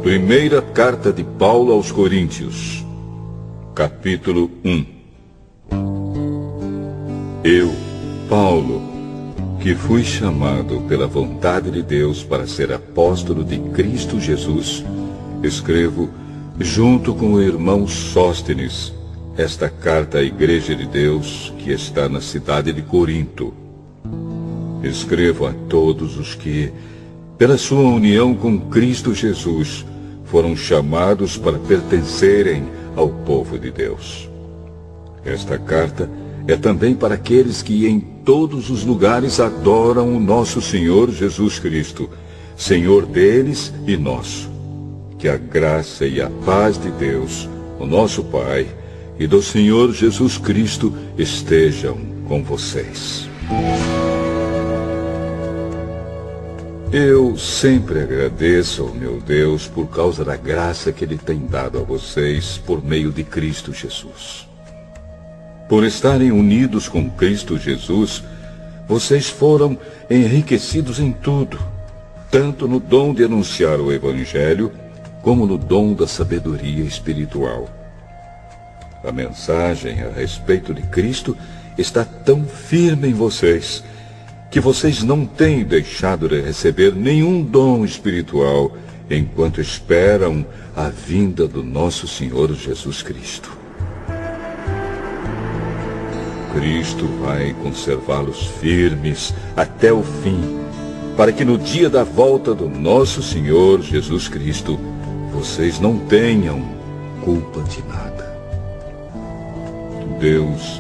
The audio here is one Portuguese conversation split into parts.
Primeira carta de Paulo aos Coríntios, capítulo 1. Eu, Paulo, que fui chamado pela vontade de Deus para ser apóstolo de Cristo Jesus, escrevo, junto com o irmão Sóstenes, esta carta à Igreja de Deus que está na cidade de Corinto. Escrevo a todos os que, pela sua união com Cristo Jesus, foram chamados para pertencerem ao povo de Deus. Esta carta é também para aqueles que em todos os lugares adoram o nosso Senhor Jesus Cristo, Senhor deles e nosso. Que a graça e a paz de Deus, o nosso Pai, e do Senhor Jesus Cristo estejam com vocês. Eu sempre agradeço ao meu Deus por causa da graça que Ele tem dado a vocês por meio de Cristo Jesus. Por estarem unidos com Cristo Jesus, vocês foram enriquecidos em tudo, tanto no dom de anunciar o Evangelho, como no dom da sabedoria espiritual. A mensagem a respeito de Cristo está tão firme em vocês, que vocês não têm deixado de receber nenhum dom espiritual enquanto esperam a vinda do nosso Senhor Jesus Cristo. Cristo vai conservá-los firmes até o fim, para que no dia da volta do nosso Senhor Jesus Cristo, vocês não tenham culpa de nada. Deus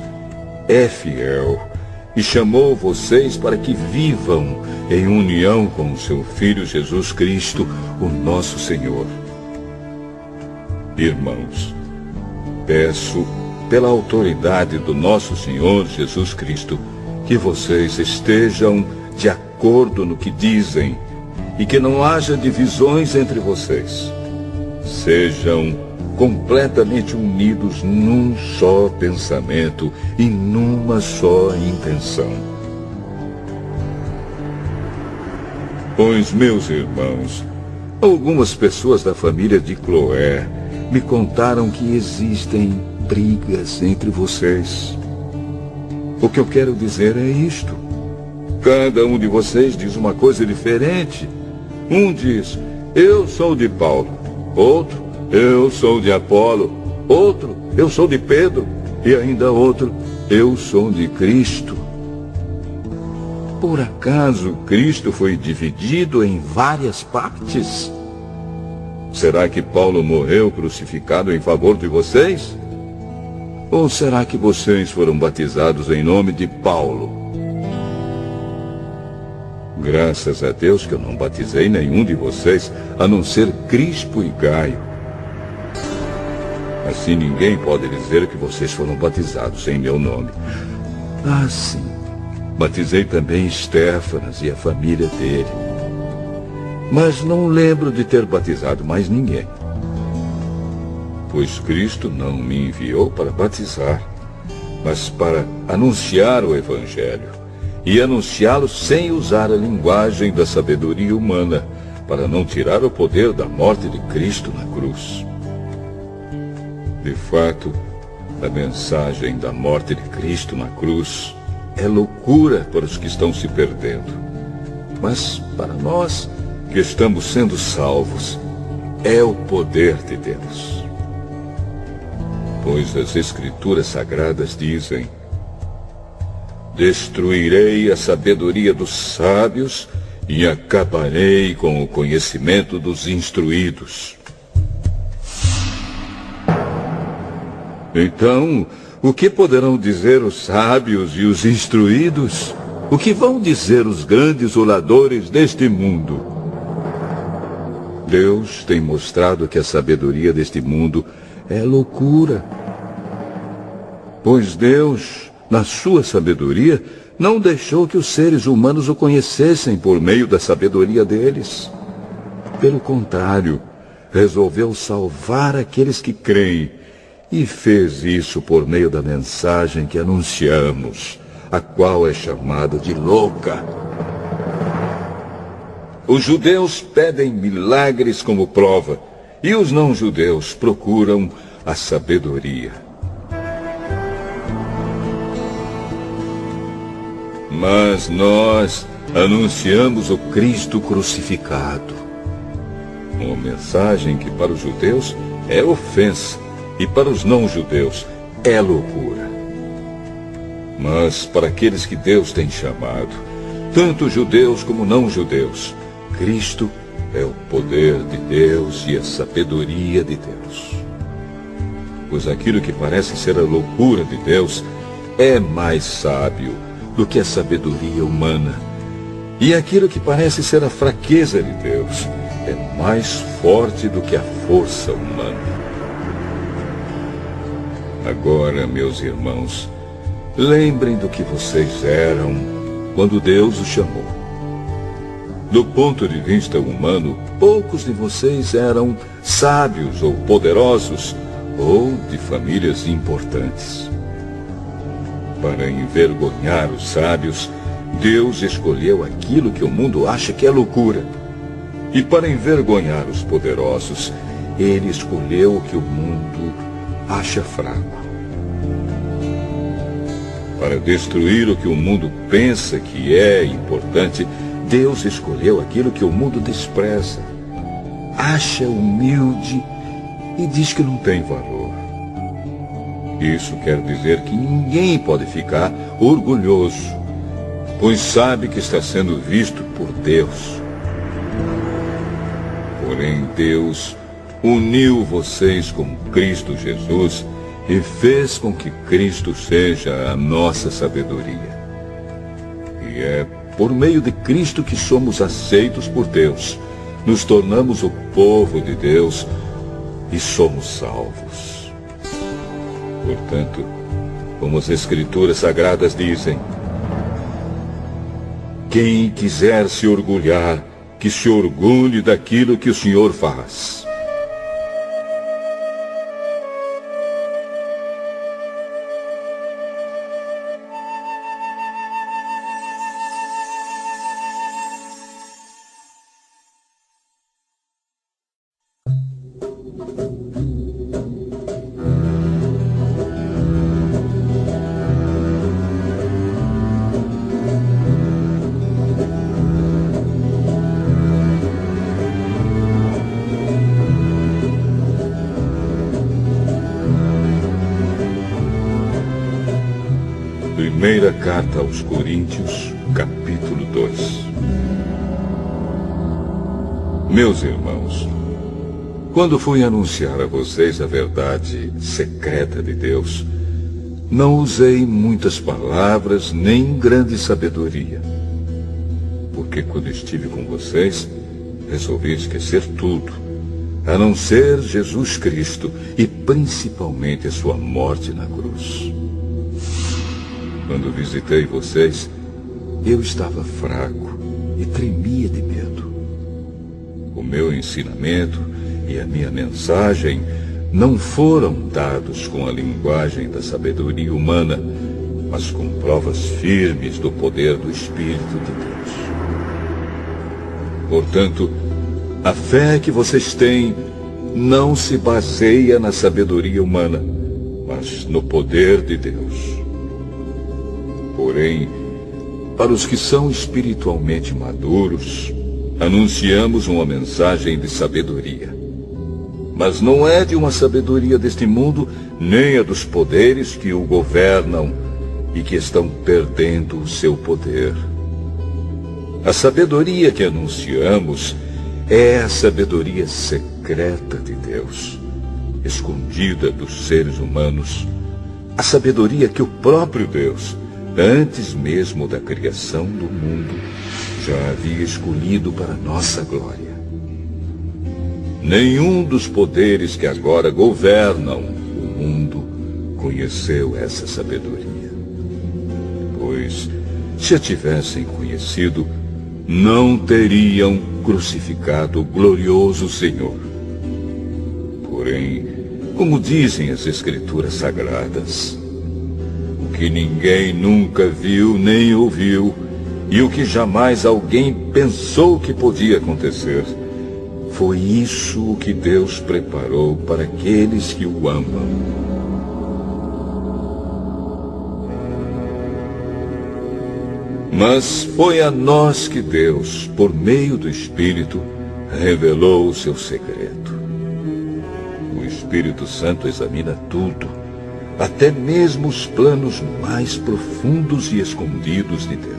é fiel e chamou vocês para que vivam em união com o seu Filho Jesus Cristo, o nosso Senhor. Irmãos, peço, pela autoridade do nosso Senhor Jesus Cristo, que vocês estejam de acordo no que dizem e que não haja divisões entre vocês. Sejam completamente unidos num só pensamento e numa só intenção. Pois, meus irmãos, algumas pessoas da família de Cloé me contaram que existem brigas entre vocês. O que eu quero dizer é isto: cada um de vocês diz uma coisa diferente. Um diz, eu sou de Paulo. Outro, eu sou de Apolo. Outro, eu sou de Pedro. E ainda outro, eu sou de Cristo. Por acaso Cristo foi dividido em várias partes? Será que Paulo morreu crucificado em favor de vocês? Ou será que vocês foram batizados em nome de Paulo? Graças a Deus que eu não batizei nenhum de vocês, a não ser Crispo e Gaio. Assim ninguém pode dizer que vocês foram batizados em meu nome. Ah, sim. Batizei também Estéfanas e a família dele. Mas não lembro de ter batizado mais ninguém. Pois Cristo não me enviou para batizar, mas para anunciar o Evangelho, e anunciá-lo sem usar a linguagem da sabedoria humana, para não tirar o poder da morte de Cristo na cruz. De fato, a mensagem da morte de Cristo na cruz é loucura para os que estão se perdendo. Mas para nós, que estamos sendo salvos, é o poder de Deus. Pois as Escrituras Sagradas dizem, destruirei a sabedoria dos sábios e acabarei com o conhecimento dos instruídos. Então, o que poderão dizer os sábios e os instruídos? O que vão dizer os grandes oradores deste mundo? Deus tem mostrado que a sabedoria deste mundo é loucura. Pois Deus, na sua sabedoria, não deixou que os seres humanos o conhecessem por meio da sabedoria deles. Pelo contrário, resolveu salvar aqueles que creem, e fez isso por meio da mensagem que anunciamos, a qual é chamada de louca. Os judeus pedem milagres como prova, e os não-judeus procuram a sabedoria. Mas nós anunciamos o Cristo crucificado. Uma mensagem que para os judeus é ofensa e para os não-judeus é loucura. Mas para aqueles que Deus tem chamado, tanto judeus como não-judeus, Cristo é o poder de Deus e a sabedoria de Deus. Pois aquilo que parece ser a loucura de Deus é mais sábio do que a sabedoria humana. E aquilo que parece ser a fraqueza de Deus é mais forte do que a força humana. Agora, meus irmãos, lembrem do que vocês eram quando Deus os chamou. Do ponto de vista humano, poucos de vocês eram sábios ou poderosos ou de famílias importantes. Para envergonhar os sábios, Deus escolheu aquilo que o mundo acha que é loucura. E para envergonhar os poderosos, Ele escolheu o que o mundo acha fraco. Para destruir o que o mundo pensa que é importante, Deus escolheu aquilo que o mundo despreza, acha humilde e diz que não tem valor. Isso quer dizer que ninguém pode ficar orgulhoso, pois sabe que está sendo visto por Deus. Porém, Deus uniu vocês com Cristo Jesus e fez com que Cristo seja a nossa sabedoria. E é por meio de Cristo que somos aceitos por Deus, nos tornamos o povo de Deus e somos salvos. Portanto, como as Escrituras Sagradas dizem, quem quiser se orgulhar, que se orgulhe daquilo que o Senhor faz. Primeira carta aos Coríntios, capítulo 2. Meus irmãos, quando fui anunciar a vocês a verdade secreta de Deus, não usei muitas palavras nem grande sabedoria. Porque quando estive com vocês, resolvi esquecer tudo, a não ser Jesus Cristo e principalmente a sua morte na cruz. Quando visitei vocês, eu estava fraco e tremia de medo. O meu ensinamento e a minha mensagem não foram dados com a linguagem da sabedoria humana, mas com provas firmes do poder do Espírito de Deus. Portanto, a fé que vocês têm não se baseia na sabedoria humana, mas no poder de Deus. Porém, para os que são espiritualmente maduros, anunciamos uma mensagem de sabedoria. Mas não é de uma sabedoria deste mundo, nem a dos poderes que o governam e que estão perdendo o seu poder. A sabedoria que anunciamos é a sabedoria secreta de Deus, escondida dos seres humanos, a sabedoria que o próprio Deus, antes mesmo da criação do mundo, já havia escolhido para nossa glória. Nenhum dos poderes que agora governam o mundo conheceu essa sabedoria. Pois, se a tivessem conhecido, não teriam crucificado o glorioso Senhor. Porém, como dizem as Escrituras Sagradas, o que ninguém nunca viu nem ouviu, e o que jamais alguém pensou que podia acontecer, foi isso o que Deus preparou para aqueles que o amam. Mas foi a nós que Deus, por meio do Espírito, revelou o seu segredo. O Espírito Santo examina tudo, até mesmo os planos mais profundos e escondidos de Deus.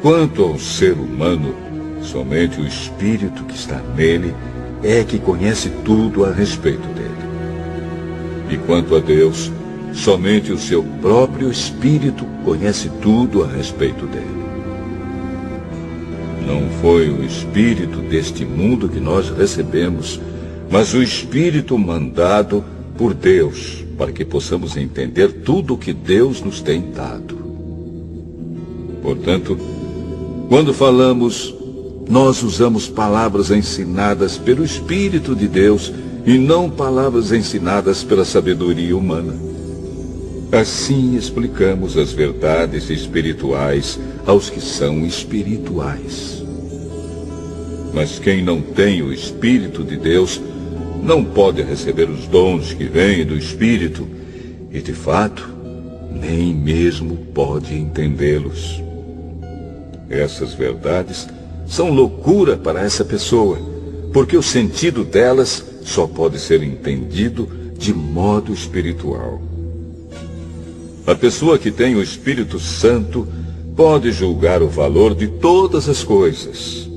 Quanto ao ser humano, somente o Espírito que está nele é que conhece tudo a respeito dele. E quanto a Deus, somente o seu próprio Espírito conhece tudo a respeito dele. Não foi o Espírito deste mundo que nós recebemos, mas o Espírito mandado por Deus, para que possamos entender tudo o que Deus nos tem dado. Portanto, quando falamos, nós usamos palavras ensinadas pelo Espírito de Deus e não palavras ensinadas pela sabedoria humana. Assim explicamos as verdades espirituais aos que são espirituais. Mas quem não tem o Espírito de Deus não pode receber os dons que vêm do Espírito e, de fato, nem mesmo pode entendê-los. Essas verdades são loucura para essa pessoa, porque o sentido delas só pode ser entendido de modo espiritual. A pessoa que tem o Espírito Santo pode julgar o valor de todas as coisas,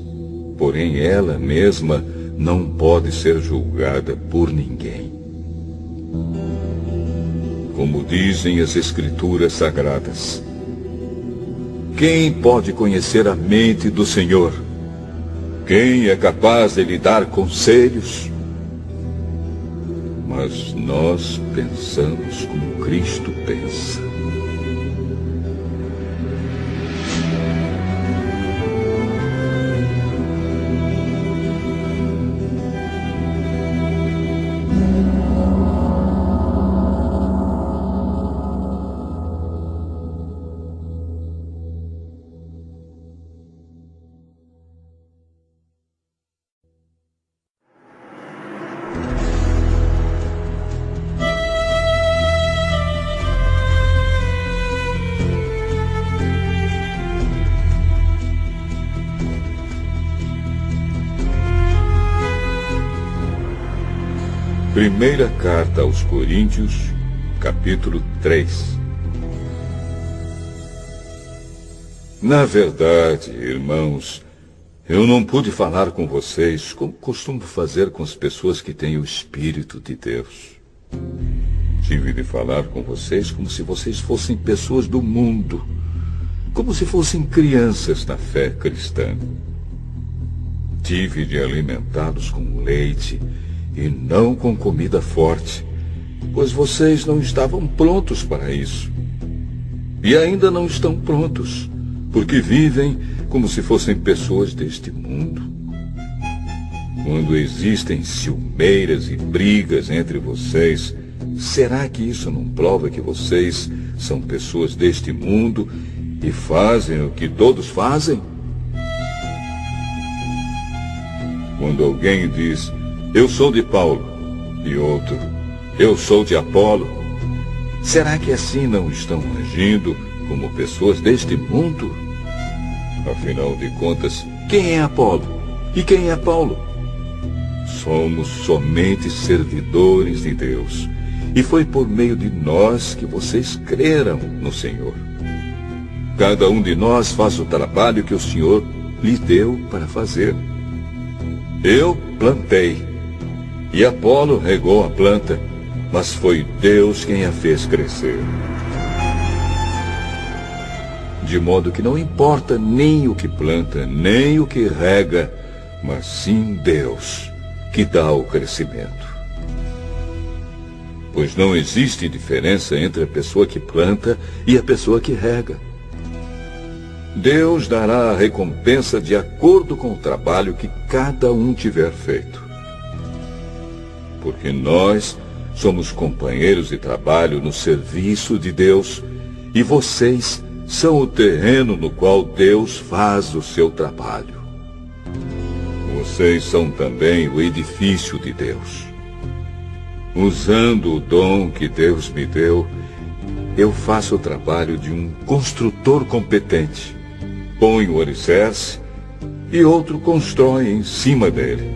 porém ela mesma não pode ser julgada por ninguém. Como dizem as Escrituras Sagradas, quem pode conhecer a mente do Senhor? Quem é capaz de lhe dar conselhos? Mas nós pensamos como Cristo pensa. Primeira carta aos Coríntios, capítulo 3. Na verdade, irmãos, eu não pude falar com vocês como costumo fazer com as pessoas que têm o Espírito de Deus. Tive de falar com vocês como se vocês fossem pessoas do mundo, como se fossem crianças na fé cristã. Tive de alimentá-los com leite e não com comida forte, pois vocês não estavam prontos para isso. E ainda não estão prontos, porque vivem como se fossem pessoas deste mundo. Quando existem ciumeiras e brigas entre vocês, será que isso não prova que vocês são pessoas deste mundo e fazem o que todos fazem? Quando alguém diz, eu sou de Paulo, e outro, eu sou de Apolo, será que assim não estão agindo como pessoas deste mundo? Afinal de contas, quem é Apolo? E quem é Paulo? Somos somente servidores de Deus, e foi por meio de nós que vocês creram no Senhor. Cada um de nós faz o trabalho que o Senhor lhe deu para fazer. Eu plantei, e Apolo regou a planta, mas foi Deus quem a fez crescer. De modo que não importa nem o que planta, nem o que rega, mas sim Deus que dá o crescimento. Pois não existe diferença entre a pessoa que planta e a pessoa que rega. Deus dará a recompensa de acordo com o trabalho que cada um tiver feito. Porque nós somos companheiros de trabalho no serviço de Deus, e vocês são o terreno no qual Deus faz o seu trabalho. vocês são também o edifício de Deus. Usando o dom que Deus me deu, eu faço o trabalho de um construtor competente. Põe o alicerce e outro constrói em cima dele.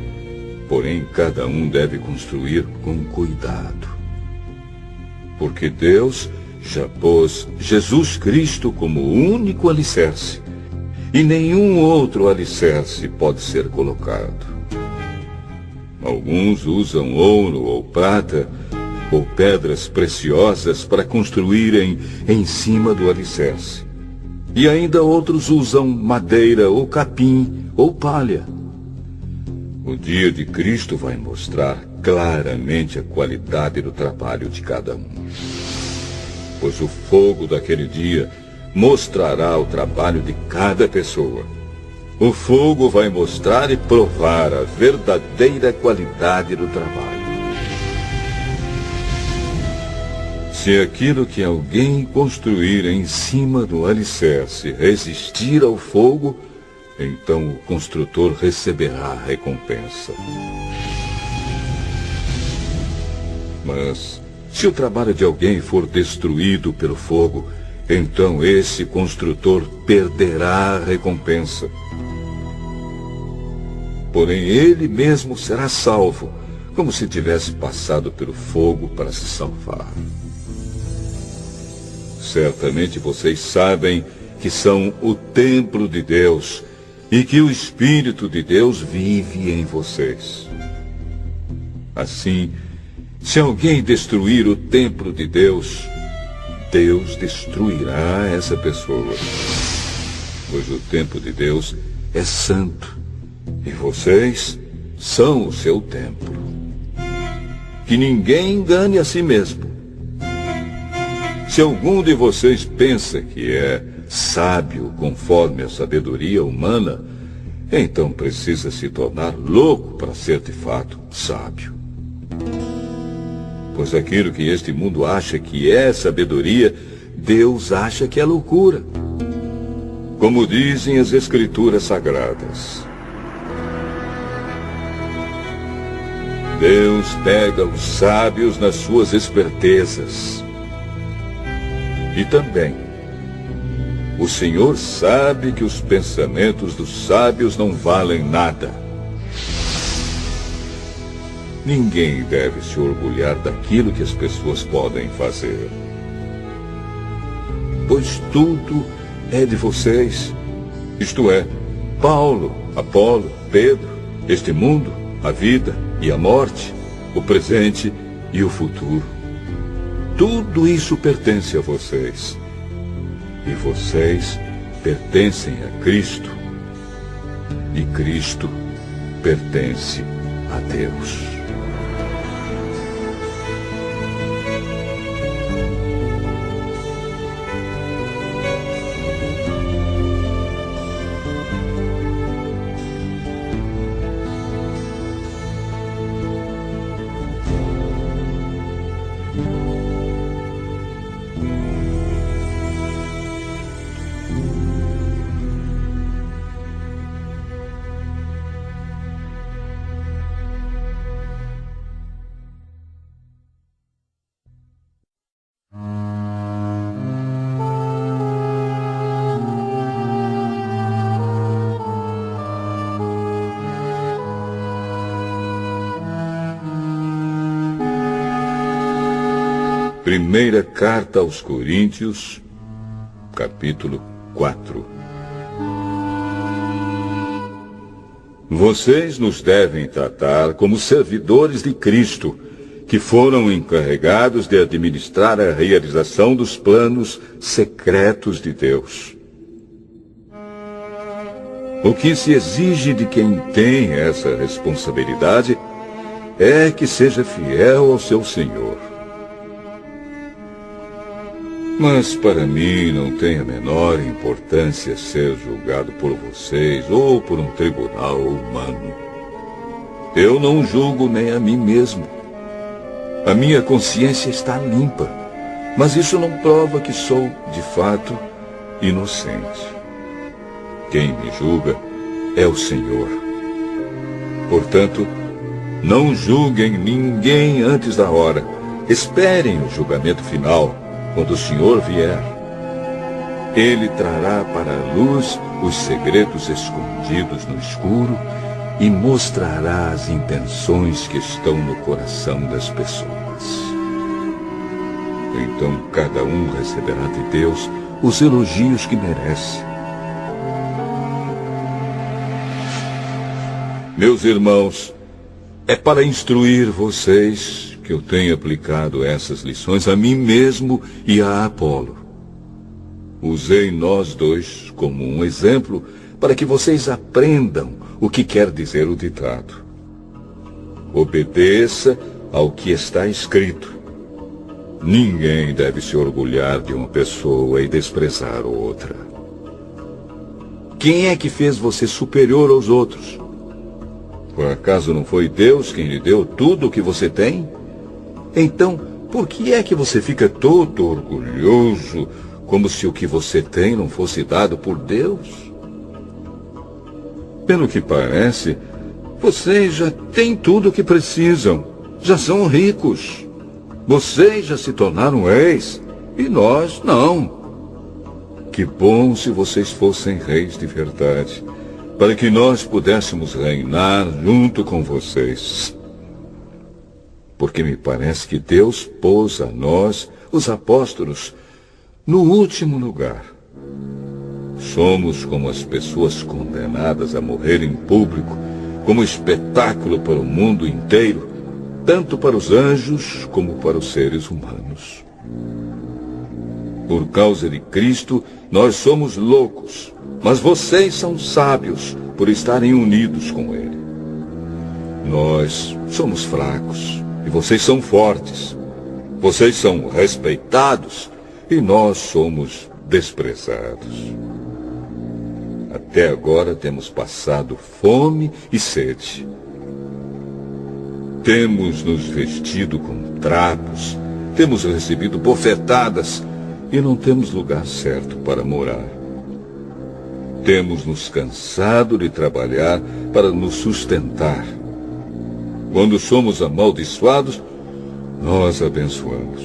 Porém, cada um deve construir com cuidado. Porque Deus já pôs Jesus Cristo como o único alicerce, e nenhum outro alicerce pode ser colocado. Alguns usam ouro ou prata ou pedras preciosas para construírem em cima do alicerce. E ainda outros usam madeira ou capim ou palha. O dia de Cristo vai mostrar claramente a qualidade do trabalho de cada um. Pois o fogo daquele dia mostrará o trabalho de cada pessoa. O fogo vai mostrar e provar a verdadeira qualidade do trabalho. Se aquilo que alguém construir em cima do alicerce resistir ao fogo, então o construtor receberá a recompensa. Mas se o trabalho de alguém for destruído pelo fogo, então esse construtor perderá a recompensa. Porém, ele mesmo será salvo, como se tivesse passado pelo fogo para se salvar. Certamente vocês sabem que são o templo de Deus e que o Espírito de Deus vive em vocês. Assim, se alguém destruir o templo de Deus, Deus destruirá essa pessoa. Pois o templo de Deus é santo e vocês são o seu templo. Que ninguém engane a si mesmo. Se algum de vocês pensa que é sábio conforme a sabedoria humana, então precisa se tornar louco para ser de fato sábio. Pois aquilo que este mundo acha que é sabedoria, Deus acha que é loucura. Como dizem as Escrituras Sagradas, Deus pega os sábios nas suas espertezas. E também, o Senhor sabe que os pensamentos dos sábios não valem nada. Ninguém deve se orgulhar daquilo que as pessoas podem fazer. Pois tudo é de vocês. Isto é, Paulo, Apolo, Pedro, este mundo, a vida e a morte, o presente e o futuro. Tudo isso pertence a vocês. E vocês pertencem a Cristo. E Cristo pertence a Deus. Primeira Carta aos Coríntios, capítulo 4. Vocês nos devem tratar como servidores de Cristo, que foram encarregados de administrar a realização dos planos secretos de Deus. O que se exige de quem tem essa responsabilidade é que seja fiel ao seu Senhor. Mas para mim não tem a menor importância ser julgado por vocês ou por um tribunal humano. Eu não julgo nem a mim mesmo. A minha consciência está limpa, mas isso não prova que sou, de fato, inocente. Quem me julga é o Senhor. Portanto, não julguem ninguém antes da hora. Esperem o julgamento final, quando o Senhor vier. Ele trará para a luz os segredos escondidos no escuro e mostrará as intenções que estão no coração das pessoas. Então cada um receberá de Deus os elogios que merece. Meus irmãos, é para instruir vocês que eu tenho aplicado essas lições a mim mesmo e a Apolo. Usei nós dois como um exemplo para que vocês aprendam o que quer dizer o ditado. Obedeça ao que está escrito. Ninguém deve se orgulhar de uma pessoa e desprezar outra. Quem é que fez você superior aos outros? Por acaso não foi Deus quem lhe deu tudo o que você tem? Então, por que é que você fica todo orgulhoso, como se o que você tem não fosse dado por Deus? Pelo que parece, vocês já têm tudo o que precisam. Já são ricos. Vocês já se tornaram reis, e nós não. Que bom se vocês fossem reis de verdade, para que nós pudéssemos reinar junto com vocês. Porque me parece que Deus pôs a nós, os apóstolos, no último lugar. Somos como as pessoas condenadas a morrer em público, como espetáculo para o mundo inteiro, tanto para os anjos como para os seres humanos. Por causa de Cristo, nós somos loucos, mas vocês são sábios por estarem unidos com Ele. Nós somos fracos e vocês são fortes. Vocês são respeitados e nós somos desprezados. Até agora temos passado fome e sede. Temos nos vestido com trapos, temos recebido bofetadas e não temos lugar certo para morar. Temos nos cansado de trabalhar para nos sustentar. Quando somos amaldiçoados, nós abençoamos.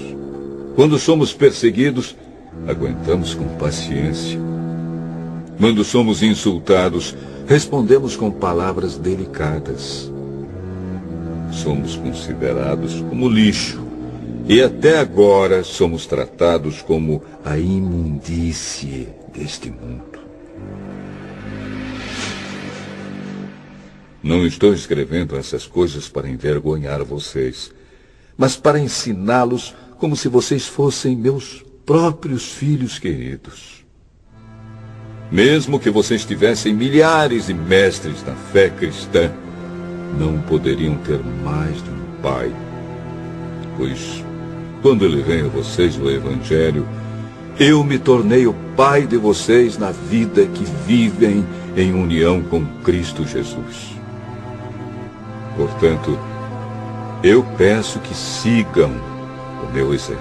Quando somos perseguidos, aguentamos com paciência. Quando somos insultados, respondemos com palavras delicadas. Somos considerados como lixo e até agora somos tratados como a imundície deste mundo. Não estou escrevendo essas coisas para envergonhar vocês, mas para ensiná-los como se vocês fossem meus próprios filhos queridos. Mesmo que vocês tivessem milhares de mestres na fé cristã, não poderiam ter mais de um pai. Pois, quando eu levei a vocês o Evangelho, eu me tornei o pai de vocês na vida que vivem em união com Cristo Jesus. Portanto, eu peço que sigam o meu exemplo.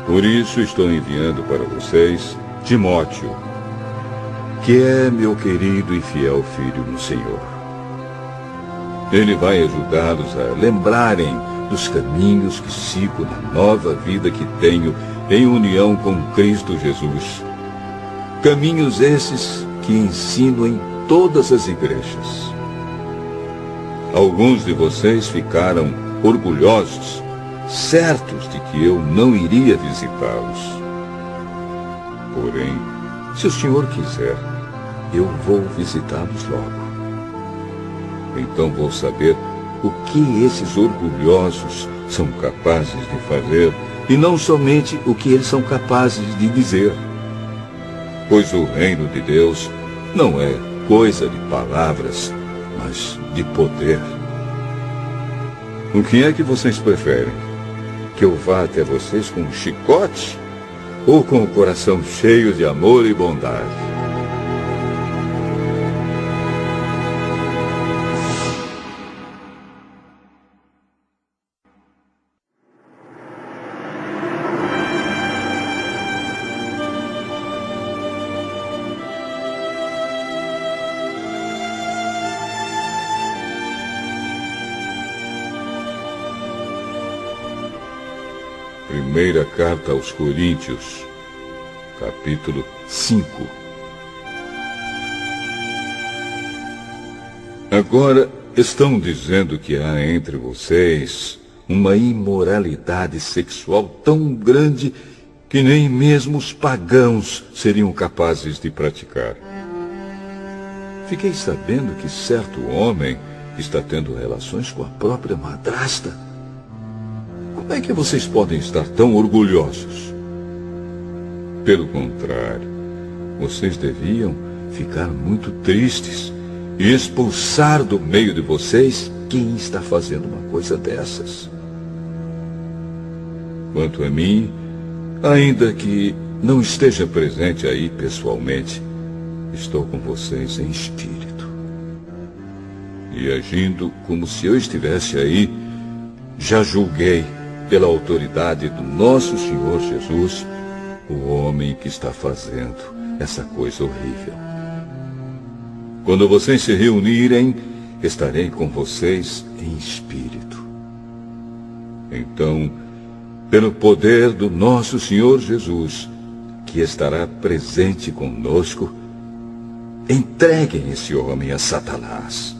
Por isso estou enviando para vocês Timóteo, que é meu querido e fiel filho no Senhor. Ele vai ajudá-los a lembrarem dos caminhos que sigo na nova vida que tenho em união com Cristo Jesus. Caminhos esses que ensino em todas as igrejas. Alguns de vocês ficaram orgulhosos, certos de que eu não iria visitá-los. Porém, se o Senhor quiser, eu vou visitá-los logo. Então vou saber o que esses orgulhosos são capazes de fazer e não somente o que eles são capazes de dizer. Pois o reino de Deus não é coisa de palavras, mas de poder. O que é que vocês preferem? Que eu vá até vocês com um chicote ou com o coração cheio de amor e bondade? Primeira carta aos Coríntios, capítulo 5. Agora estão dizendo que há entre vocês uma imoralidade sexual tão grande que nem mesmo os pagãos seriam capazes de praticar. Fiquei sabendo que certo homem está tendo relações com a própria madrasta. Como é que vocês podem estar tão orgulhosos? Pelo contrário, vocês deviam ficar muito tristes e expulsar do meio de vocês quem está fazendo uma coisa dessas. Quanto a mim, ainda que não esteja presente aí pessoalmente, estou com vocês em espírito. E agindo como se eu estivesse aí, já julguei, pela autoridade do nosso Senhor Jesus, o homem que está fazendo essa coisa horrível. Quando vocês se reunirem, estarei com vocês em espírito. Então, pelo poder do nosso Senhor Jesus, que estará presente conosco, entreguem esse homem a Satanás,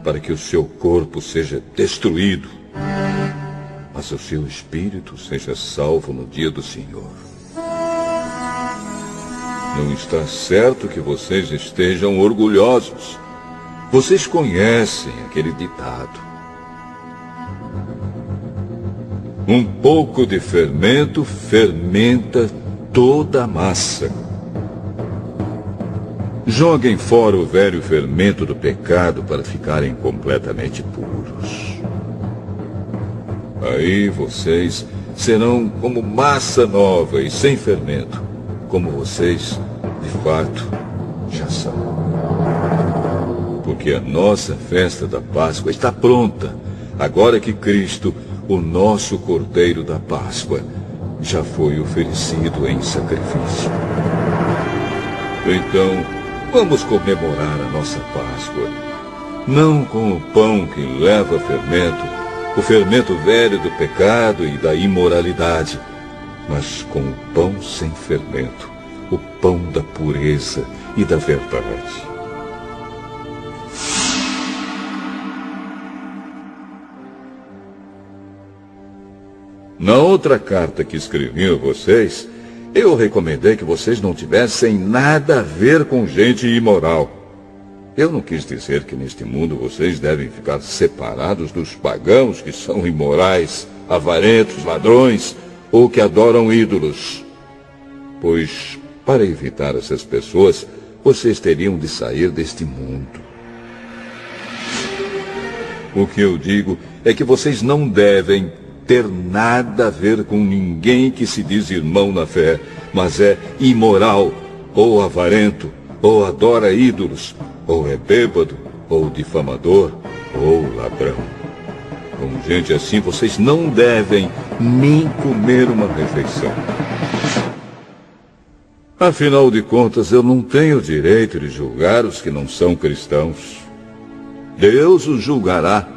para que o seu corpo seja destruído, mas o seu espírito seja salvo no dia do Senhor. Não está certo que vocês estejam orgulhosos. Vocês conhecem aquele ditado: um pouco de fermento fermenta toda a massa. Joguem fora o velho fermento do pecado para ficarem completamente puros. Aí vocês serão como massa nova e sem fermento, como vocês, de fato, já são. Porque a nossa festa da Páscoa está pronta, agora que Cristo, o nosso Cordeiro da Páscoa, já foi oferecido em sacrifício. Então, vamos comemorar a nossa Páscoa, não com o pão que leva fermento, o fermento velho do pecado e da imoralidade, mas com o pão sem fermento, o pão da pureza e da verdade. Na outra carta que escrevi a vocês, eu recomendei que vocês não tivessem nada a ver com gente imoral. Eu não quis dizer que neste mundo vocês devem ficar separados dos pagãos que são imorais, avarentos, ladrões ou que adoram ídolos. Pois, para evitar essas pessoas, vocês teriam de sair deste mundo. O que eu digo é que vocês não devem ter nada a ver com ninguém que se diz irmão na fé, mas é imoral, ou avarento, ou adora ídolos, ou é bêbado, ou difamador, ou ladrão. Com gente assim, vocês não devem nem comer uma refeição. Afinal de contas, eu não tenho o direito de julgar os que não são cristãos. Deus os julgará.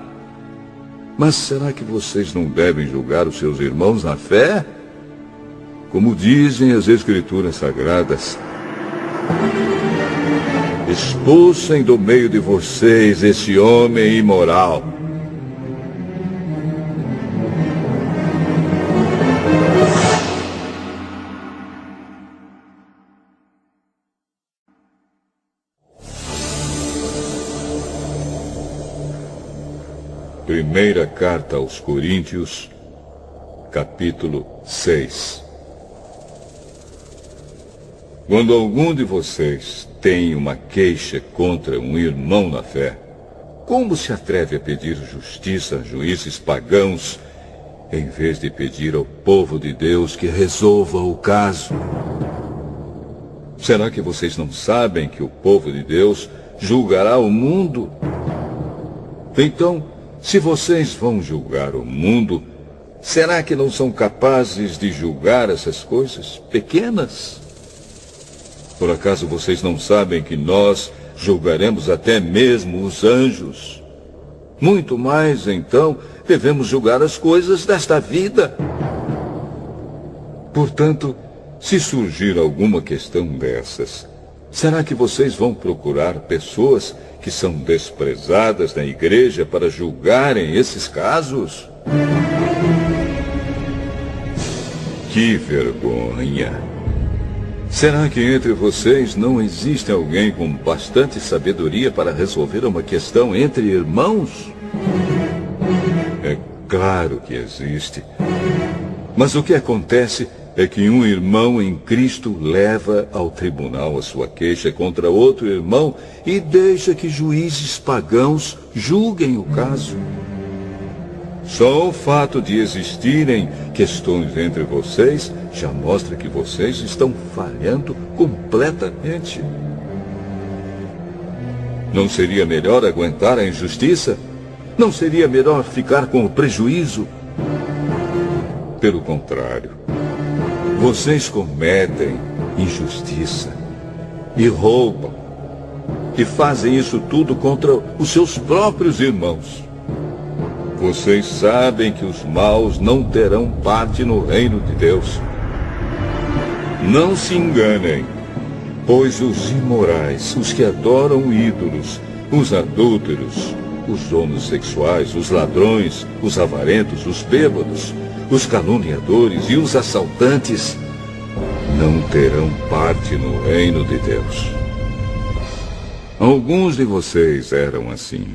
Mas será que vocês não devem julgar os seus irmãos na fé? Como dizem as Escrituras Sagradas: expulsem do meio de vocês esse homem imoral. Primeira carta aos Coríntios, capítulo 6. Quando algum de vocês tem uma queixa contra um irmão na fé, como se atreve a pedir justiça a juízes pagãos, em vez de pedir ao povo de Deus que resolva o caso? Será que vocês não sabem que o povo de Deus julgará o mundo? Então, se vocês vão julgar o mundo, será que não são capazes de julgar essas coisas pequenas? Por acaso vocês não sabem que nós julgaremos até mesmo os anjos? Muito mais, então, devemos julgar as coisas desta vida. Portanto, se surgir alguma questão dessas, será que vocês vão procurar pessoas que são desprezadas na igreja para julgarem esses casos? Que vergonha! Será que entre vocês não existe alguém com bastante sabedoria para resolver uma questão entre irmãos? É claro que existe. Mas o que acontece é que um irmão em Cristo leva ao tribunal a sua queixa contra outro irmão e deixa que juízes pagãos julguem o caso. Só o fato de existirem questões entre vocês já mostra que vocês estão falhando completamente. Não seria melhor aguentar a injustiça? Não seria melhor ficar com o prejuízo? Pelo contrário, vocês cometem injustiça e roubam e fazem isso tudo contra os seus próprios irmãos. Vocês sabem que os maus não terão parte no reino de Deus. Não se enganem, pois os imorais, os que adoram ídolos, os adúlteros, os homossexuais, os ladrões, os avarentos, os bêbados, os caluniadores e os assaltantes não terão parte no reino de Deus. Alguns de vocês eram assim,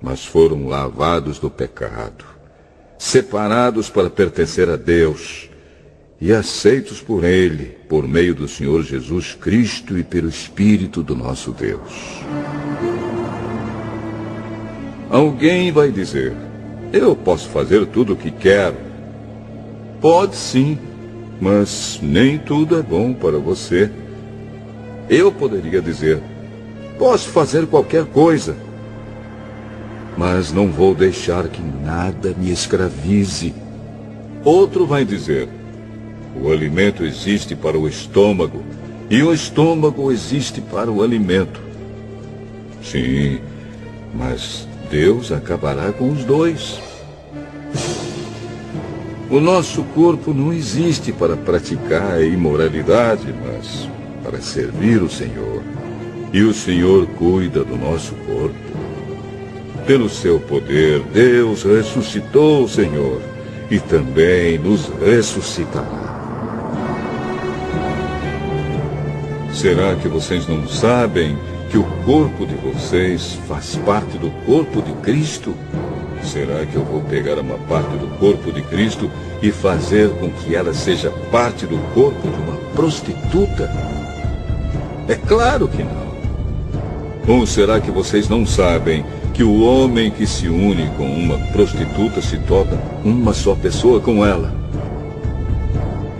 mas foram lavados do pecado, separados para pertencer a Deus e aceitos por Ele, por meio do Senhor Jesus Cristo e pelo Espírito do nosso Deus. Alguém vai dizer: eu posso fazer tudo o que quero. Pode sim, mas nem tudo é bom para você. Eu poderia dizer: posso fazer qualquer coisa, mas não vou deixar que nada me escravize. Outro vai dizer: o alimento existe para o estômago, e o estômago existe para o alimento. Sim, mas Deus acabará com os dois. O nosso corpo não existe para praticar a imoralidade, mas para servir o Senhor. E o Senhor cuida do nosso corpo. Pelo seu poder, Deus ressuscitou o Senhor e também nos ressuscitará. Será que vocês não sabem que o corpo de vocês faz parte do corpo de Cristo? Será que eu vou pegar uma parte do corpo de Cristo e fazer com que ela seja parte do corpo de uma prostituta? É claro que não. Ou será que vocês não sabem que o homem que se une com uma prostituta se torna uma só pessoa com ela?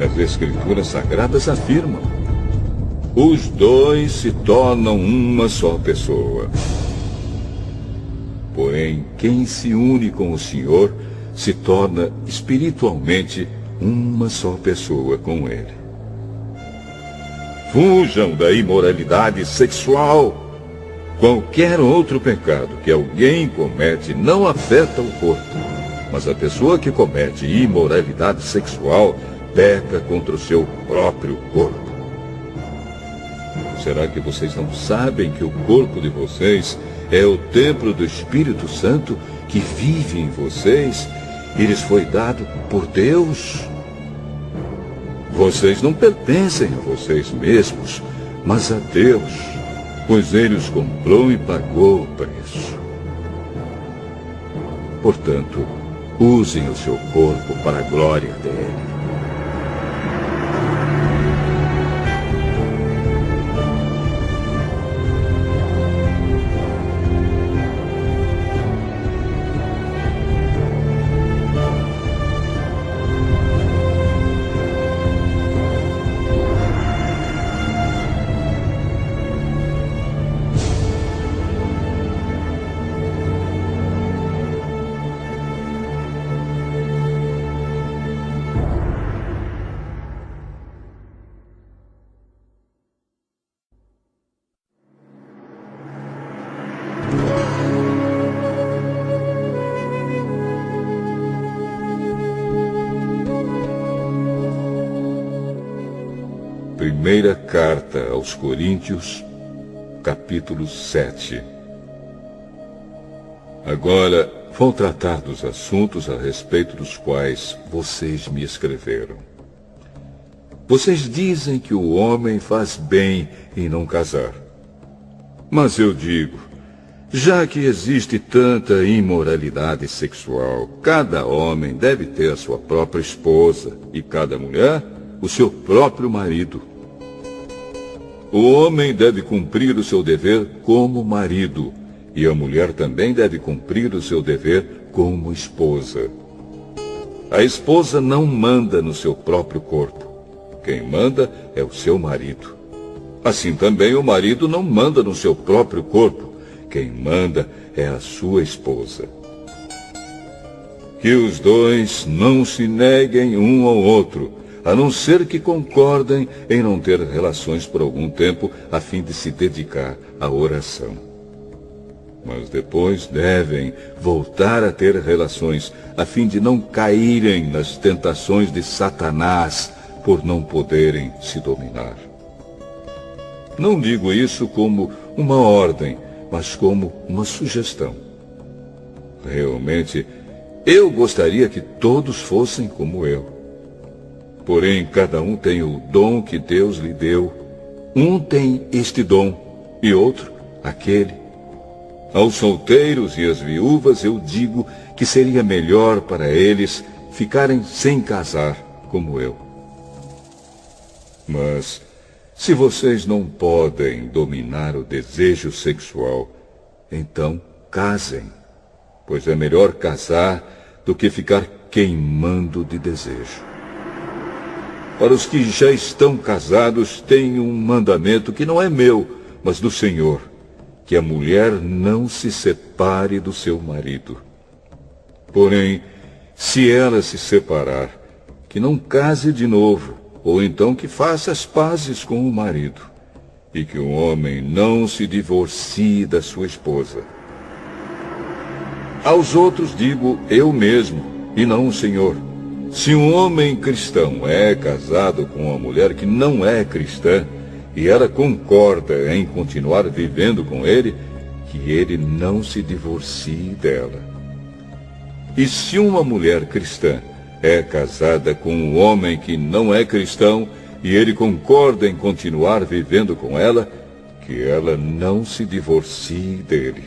As Escrituras Sagradas afirmam: os dois se tornam uma só pessoa. Porém, quem se une com o Senhor se torna espiritualmente uma só pessoa com Ele. Fujam da imoralidade sexual. Qualquer outro pecado que alguém comete não afeta o corpo, mas a pessoa que comete imoralidade sexual peca contra o seu próprio corpo. Será que vocês não sabem que o corpo de vocês é o templo do Espírito Santo que vive em vocês e lhes foi dado por Deus? Vocês não pertencem a vocês mesmos, mas a Deus, pois Ele os comprou e pagou o preço. Portanto, usem o seu corpo para a glória dele. Primeira carta aos Coríntios, capítulo 7. Agora vou tratar dos assuntos a respeito dos quais vocês me escreveram. Vocês dizem que o homem faz bem em não casar. Mas eu digo, já que existe tanta imoralidade sexual, cada homem deve ter a sua própria esposa e cada mulher o seu próprio marido. O homem deve cumprir o seu dever como marido, e a mulher também deve cumprir o seu dever como esposa. A esposa não manda no seu próprio corpo. Quem manda é o seu marido. Assim também o marido não manda no seu próprio corpo. Quem manda é a sua esposa. Que os dois não se neguem um ao outro, a não ser que concordem em não ter relações por algum tempo, a fim de se dedicar à oração. Mas depois devem voltar a ter relações, a fim de não caírem nas tentações de Satanás, por não poderem se dominar. Não digo isso como uma ordem, mas como uma sugestão. Realmente, eu gostaria que todos fossem como eu. Porém, cada um tem o dom que Deus lhe deu. Um tem este dom e outro aquele. Aos solteiros e às viúvas eu digo que seria melhor para eles ficarem sem casar, como eu. Mas, se vocês não podem dominar o desejo sexual, então casem, pois é melhor casar do que ficar queimando de desejo. Para os que já estão casados, tem um mandamento que não é meu, mas do Senhor, que a mulher não se separe do seu marido. Porém, se ela se separar, que não case de novo, ou então que faça as pazes com o marido, e que o homem não se divorcie da sua esposa. Aos outros digo eu mesmo, e não o Senhor. Se um homem cristão é casado com uma mulher que não é cristã, e ela concorda em continuar vivendo com ele, que ele não se divorcie dela. E se uma mulher cristã é casada com um homem que não é cristão, e ele concorda em continuar vivendo com ela, que ela não se divorcie dele.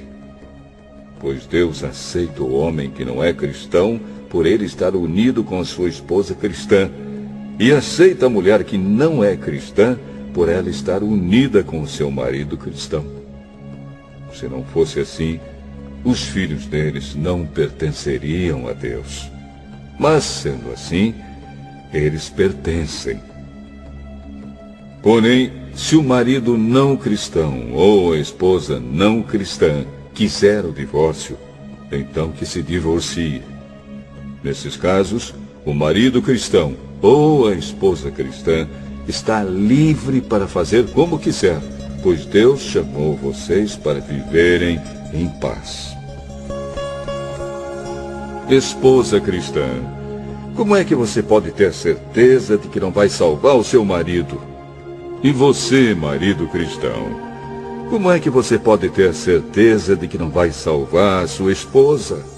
Pois Deus aceita o homem que não é cristão, por ele estar unido com a sua esposa cristã, e aceita a mulher que não é cristã, por ela estar unida com o seu marido cristão. Se não fosse assim, os filhos deles não pertenceriam a Deus. Mas, sendo assim, eles pertencem. Porém, se o marido não cristão ou a esposa não cristã quiser o divórcio, então que se divorcie. Nesses casos, o marido cristão ou a esposa cristã está livre para fazer como quiser, pois Deus chamou vocês para viverem em paz. Esposa cristã, como é que você pode ter certeza de que não vai salvar o seu marido? E você, marido cristão, como é que você pode ter certeza de que não vai salvar a sua esposa?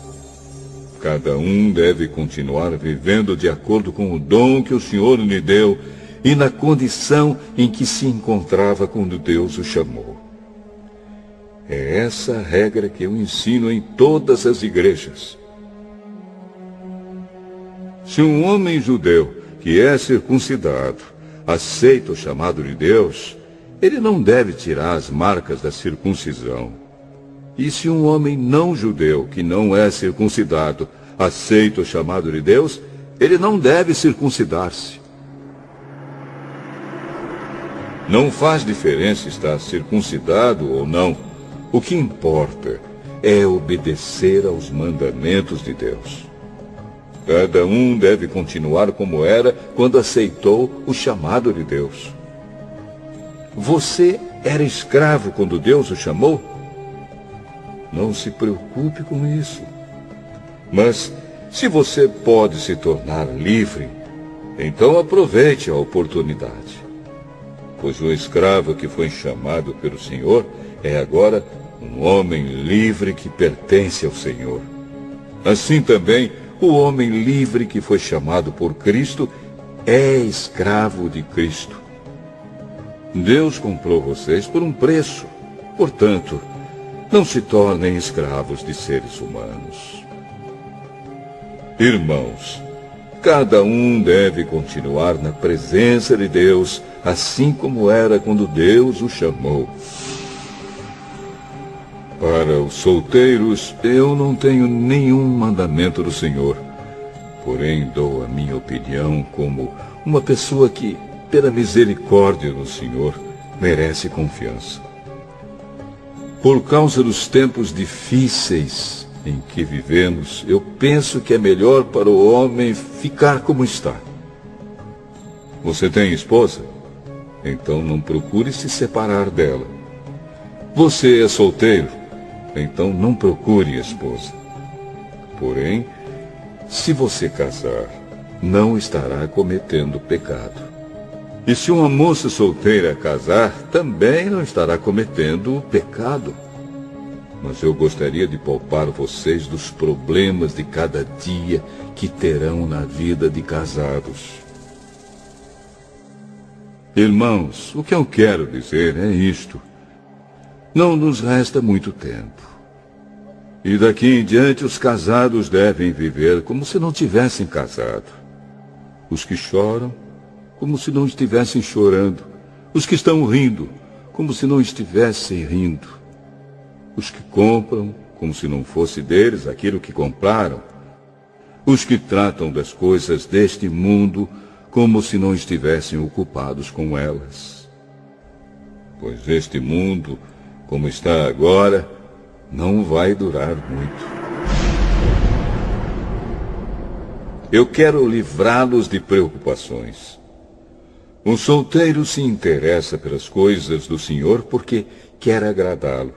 Cada um deve continuar vivendo de acordo com o dom que o Senhor lhe deu e na condição em que se encontrava quando Deus o chamou. É essa a regra que eu ensino em todas as igrejas. Se um homem judeu que é circuncidado aceita o chamado de Deus, ele não deve tirar as marcas da circuncisão. E se um homem não judeu que não é circuncidado aceita o chamado de Deus, ele não deve circuncidar-se. Não faz diferença estar circuncidado ou não. O que importa é obedecer aos mandamentos de Deus. Cada um deve continuar como era quando aceitou o chamado de Deus. Você era escravo quando Deus o chamou? Não se preocupe com isso. Mas, se você pode se tornar livre, então aproveite a oportunidade. pois o escravo que foi chamado pelo Senhor é agora um homem livre que pertence ao Senhor. Assim também, o homem livre que foi chamado por Cristo é escravo de Cristo. Deus comprou vocês por um preço. Portanto, não se tornem escravos de seres humanos. Irmãos, cada um deve continuar na presença de Deus, assim como era quando Deus o chamou. Para os solteiros, eu não tenho nenhum mandamento do Senhor. Porém, dou a minha opinião como uma pessoa que, pela misericórdia do Senhor, merece confiança. Por causa dos tempos difíceis em que vivemos, eu penso que é melhor para o homem ficar como está. Você tem esposa? Então não procure se separar dela. Você é solteiro? Então não procure esposa. Porém, se você casar, não estará cometendo pecado. E se uma moça solteira casar, também não estará cometendo pecado. Mas eu gostaria de poupar vocês dos problemas de cada dia que terão na vida de casados. Irmãos, o que eu quero dizer é isto. Não nos resta muito tempo. E daqui em diante os casados devem viver como se não tivessem casado. Os que choram, como se não estivessem chorando. Os que estão rindo, como se não estivessem rindo. Os que compram, como se não fosse deles aquilo que compraram. Os que tratam das coisas deste mundo, como se não estivessem ocupados com elas. Pois este mundo, como está agora, não vai durar muito. Eu quero livrá-los de preocupações. Um solteiro se interessa pelas coisas do Senhor porque quer agradá-lo.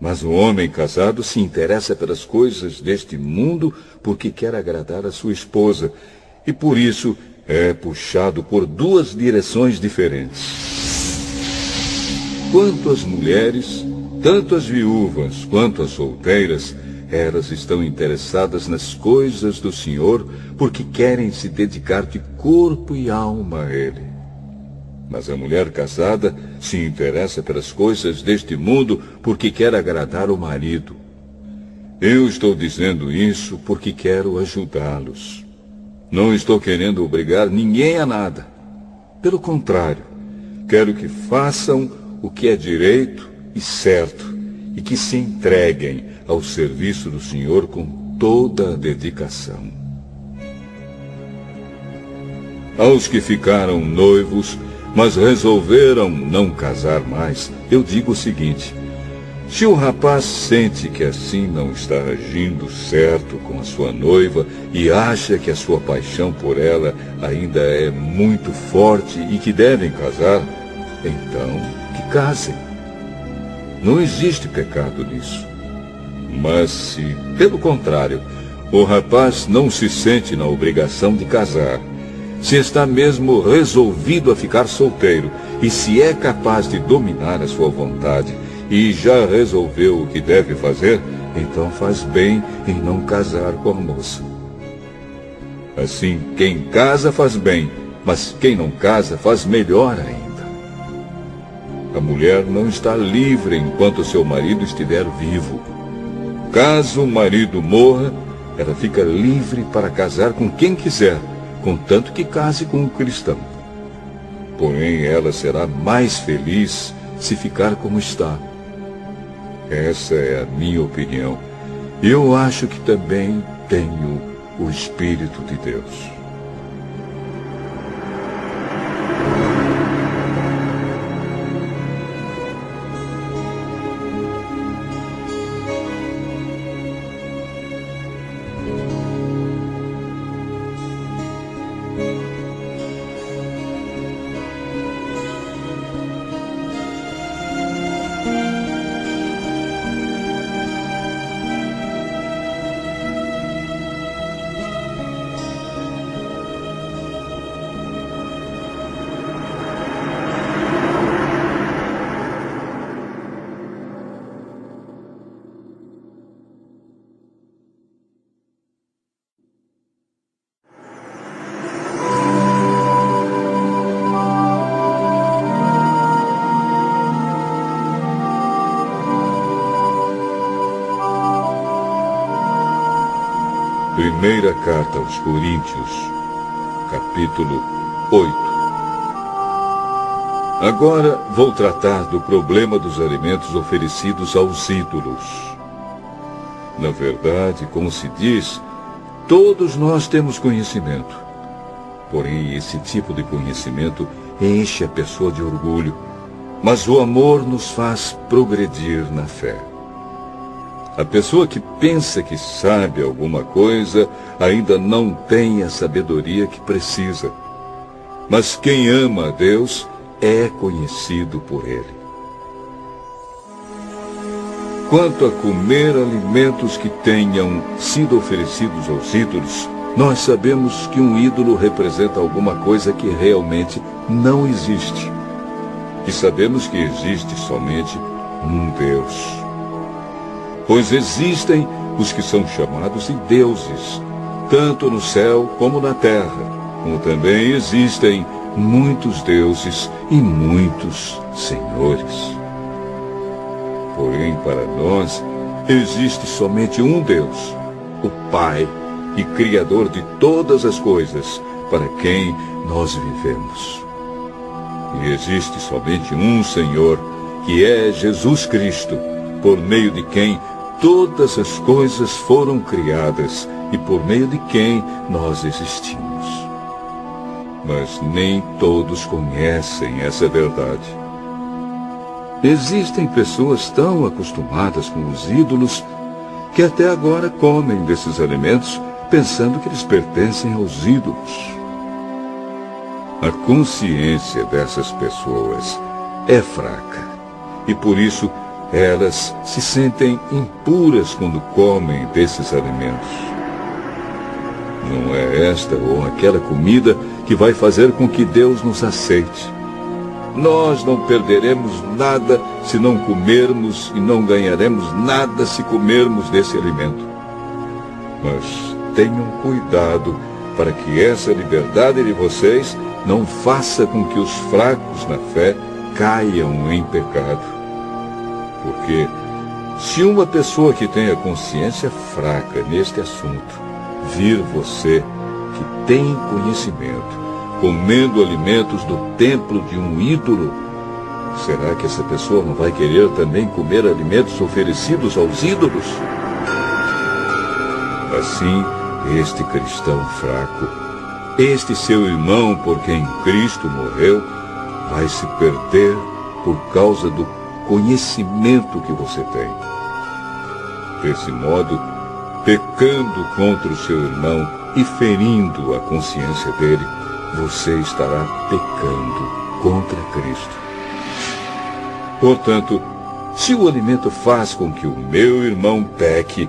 Mas o homem casado se interessa pelas coisas deste mundo porque quer agradar a sua esposa. E por isso é puxado por duas direções diferentes. Quanto às mulheres, tanto as viúvas quanto as solteiras, elas estão interessadas nas coisas do Senhor porque querem se dedicar de corpo e alma a Ele. Mas a mulher casada se interessa pelas coisas deste mundo porque quer agradar o marido. Eu estou dizendo isso porque quero ajudá-los. Não estou querendo obrigar ninguém a nada. Pelo contrário, quero que façam o que é direito e certo e que se entreguem ao serviço do Senhor com toda a dedicação. Aos que ficaram noivos, mas resolveram não casar mais, eu digo o seguinte: se o rapaz sente que assim não está agindo certo com a sua noiva e acha que a sua paixão por ela ainda é muito forte e que devem casar, então que casem. Não existe pecado nisso. Mas se, pelo contrário, o rapaz não se sente na obrigação de casar, se está mesmo resolvido a ficar solteiro e se é capaz de dominar a sua vontade e já resolveu o que deve fazer, então faz bem em não casar com a moça. Assim, quem casa faz bem, mas quem não casa faz melhor ainda. A mulher não está livre enquanto seu marido estiver vivo. Caso o marido morra, ela fica livre para casar com quem quiser, contanto que case com um cristão. Porém, ela será mais feliz se ficar como está. Essa é a minha opinião. Eu acho que também tenho o Espírito de Deus. Primeira carta aos Coríntios, capítulo 8. Agora vou tratar do problema dos alimentos oferecidos aos ídolos. Na verdade, como se diz, todos nós temos conhecimento. Porém, esse tipo de conhecimento enche a pessoa de orgulho, mas o amor nos faz progredir na fé. A pessoa que pensa que sabe alguma coisa ainda não tem a sabedoria que precisa. Mas quem ama a Deus é conhecido por Ele. Quanto a comer alimentos que tenham sido oferecidos aos ídolos, nós sabemos que um ídolo representa alguma coisa que realmente não existe. E sabemos que existe somente um Deus. Pois existem os que são chamados de deuses, tanto no céu como na terra, como também existem muitos deuses e muitos senhores. Porém, para nós, existe somente um Deus, o Pai e Criador de todas as coisas, para quem nós vivemos. E existe somente um Senhor, que é Jesus Cristo, por meio de quem todas as coisas foram criadas e por meio de quem nós existimos. Mas nem todos conhecem essa verdade. Existem pessoas tão acostumadas com os ídolos que até agora comem desses alimentos pensando que eles pertencem aos ídolos. A consciência dessas pessoas é fraca e por isso elas se sentem impuras quando comem desses alimentos. Não é esta ou aquela comida que vai fazer com que Deus nos aceite. Nós não perderemos nada se não comermos e não ganharemos nada se comermos desse alimento. Mas tenham cuidado para que essa liberdade de vocês não faça com que os fracos na fé caiam em pecado. Porque se uma pessoa que tem a consciência fraca neste assunto vir você, que tem conhecimento, comendo alimentos do templo de um ídolo, será que essa pessoa não vai querer também comer alimentos oferecidos aos ídolos? Assim, este cristão fraco, este seu irmão por quem Cristo morreu, vai se perder por causa do conhecimento que você tem. Desse modo, pecando contra o seu irmão e ferindo a consciência dele, você estará pecando contra Cristo. Portanto, se o alimento faz com que o meu irmão peque,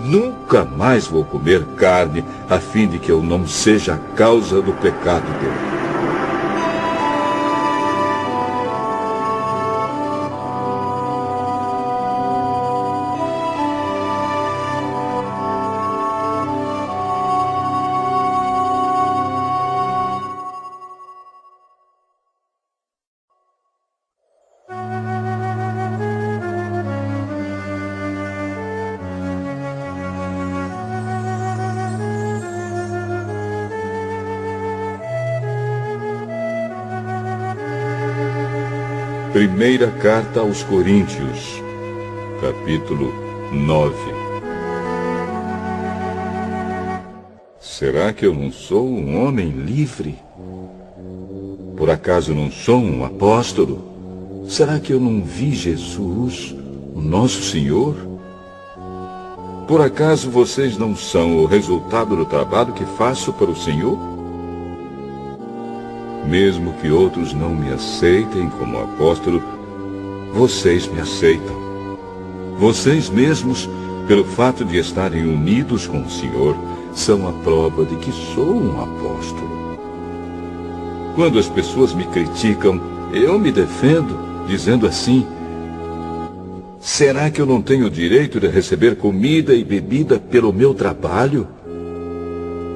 nunca mais vou comer carne, a fim de que eu não seja a causa do pecado dele. Primeira carta aos Coríntios, capítulo 9. Será que eu não sou um homem livre? Por acaso não sou um apóstolo? Será que eu não vi Jesus, o nosso Senhor? Por acaso vocês não são o resultado do trabalho que faço para o Senhor? Mesmo que outros não me aceitem como apóstolo, vocês me aceitam. Vocês mesmos, pelo fato de estarem unidos com o Senhor, são a prova de que sou um apóstolo. Quando as pessoas me criticam, eu me defendo, dizendo assim: será que eu não tenho o direito de receber comida e bebida pelo meu trabalho?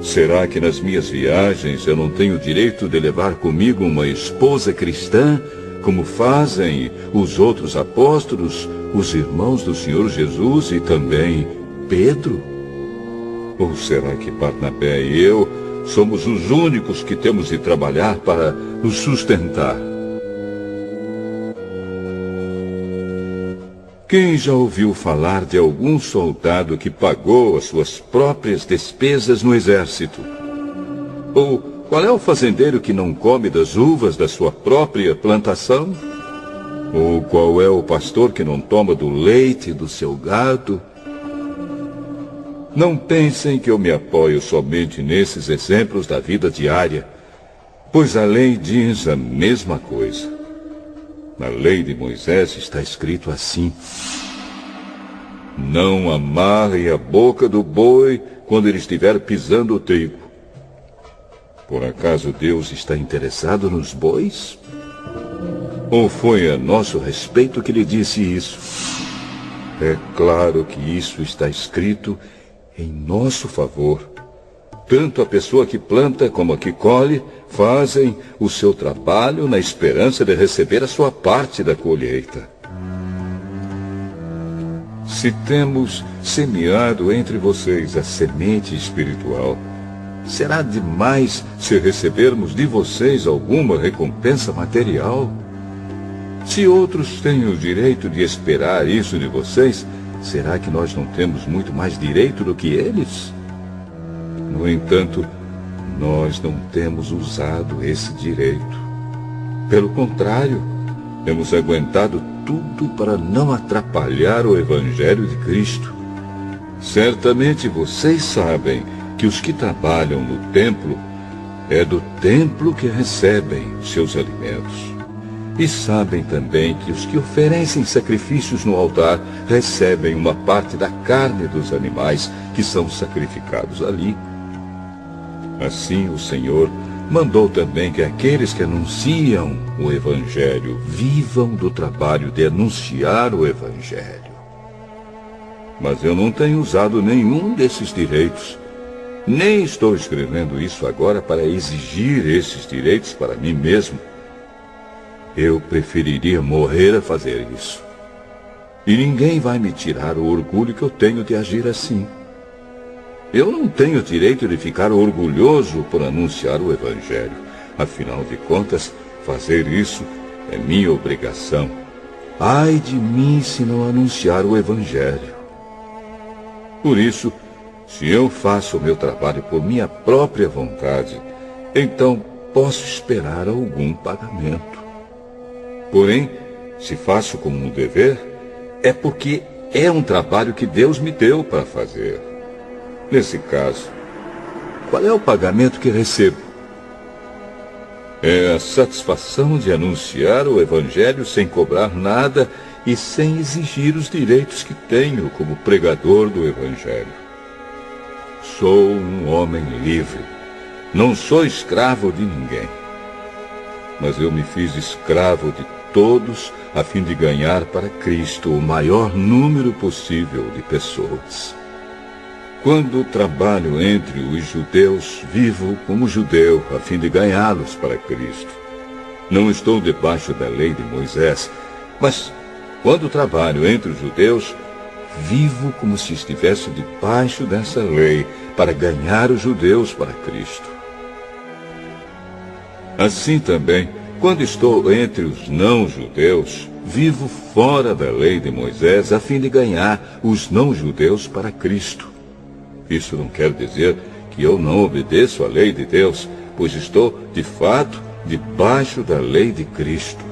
Será que nas minhas viagens eu não tenho o direito de levar comigo uma esposa cristã, como fazem os outros apóstolos, os irmãos do Senhor Jesus e também Pedro? Ou será que Barnabé e eu somos os únicos que temos de trabalhar para nos sustentar? Quem já ouviu falar de algum soldado que pagou as suas próprias despesas no exército? Ou qual é o fazendeiro que não come das uvas da sua própria plantação? Ou qual é o pastor que não toma do leite do seu gado? Não pensem que eu me apoio somente nesses exemplos da vida diária, pois a lei diz a mesma coisa. Na lei de Moisés está escrito assim: não amarre a boca do boi quando ele estiver pisando o trigo. Por acaso Deus está interessado nos bois? Ou foi a nosso respeito que lhe disse isso? É claro que isso está escrito em nosso favor. Tanto a pessoa que planta como a que colhe fazem o seu trabalho na esperança de receber a sua parte da colheita. Se temos semeado entre vocês a semente espiritual, será demais se recebermos de vocês alguma recompensa material? Se outros têm o direito de esperar isso de vocês, será que nós não temos muito mais direito do que eles? No entanto, nós não temos usado esse direito. Pelo contrário, temos aguentado tudo para não atrapalhar o Evangelho de Cristo. Certamente vocês sabem que os que trabalham no templo, é do templo que recebem os seus alimentos. E sabem também que os que oferecem sacrifícios no altar recebem uma parte da carne dos animais que são sacrificados ali. Assim o Senhor mandou também que aqueles que anunciam o Evangelho vivam do trabalho de anunciar o Evangelho. Mas eu não tenho usado nenhum desses direitos. Nem estou escrevendo isso agora para exigir esses direitos para mim mesmo. Eu preferiria morrer a fazer isso. E ninguém vai me tirar o orgulho que eu tenho de agir assim. Eu não tenho direito de ficar orgulhoso por anunciar o Evangelho. Afinal de contas, fazer isso é minha obrigação. Ai de mim se não anunciar o Evangelho. Por isso, se eu faço o meu trabalho por minha própria vontade, então posso esperar algum pagamento. Porém, se faço como um dever, é porque é um trabalho que Deus me deu para fazer. Nesse caso, qual é o pagamento que recebo? É a satisfação de anunciar o Evangelho sem cobrar nada e sem exigir os direitos que tenho como pregador do Evangelho. Sou um homem livre. Não sou escravo de ninguém. Mas eu me fiz escravo de todos a fim de ganhar para Cristo o maior número possível de pessoas. Quando trabalho entre os judeus, vivo como judeu a fim de ganhá-los para Cristo. Não estou debaixo da lei de Moisés, mas quando trabalho entre os judeus, vivo como se estivesse debaixo dessa lei para ganhar os judeus para Cristo. Assim também, quando estou entre os não-judeus, vivo fora da lei de Moisés a fim de ganhar os não-judeus para Cristo. Isso não quer dizer que eu não obedeço à lei de Deus, pois estou, de fato, debaixo da lei de Cristo.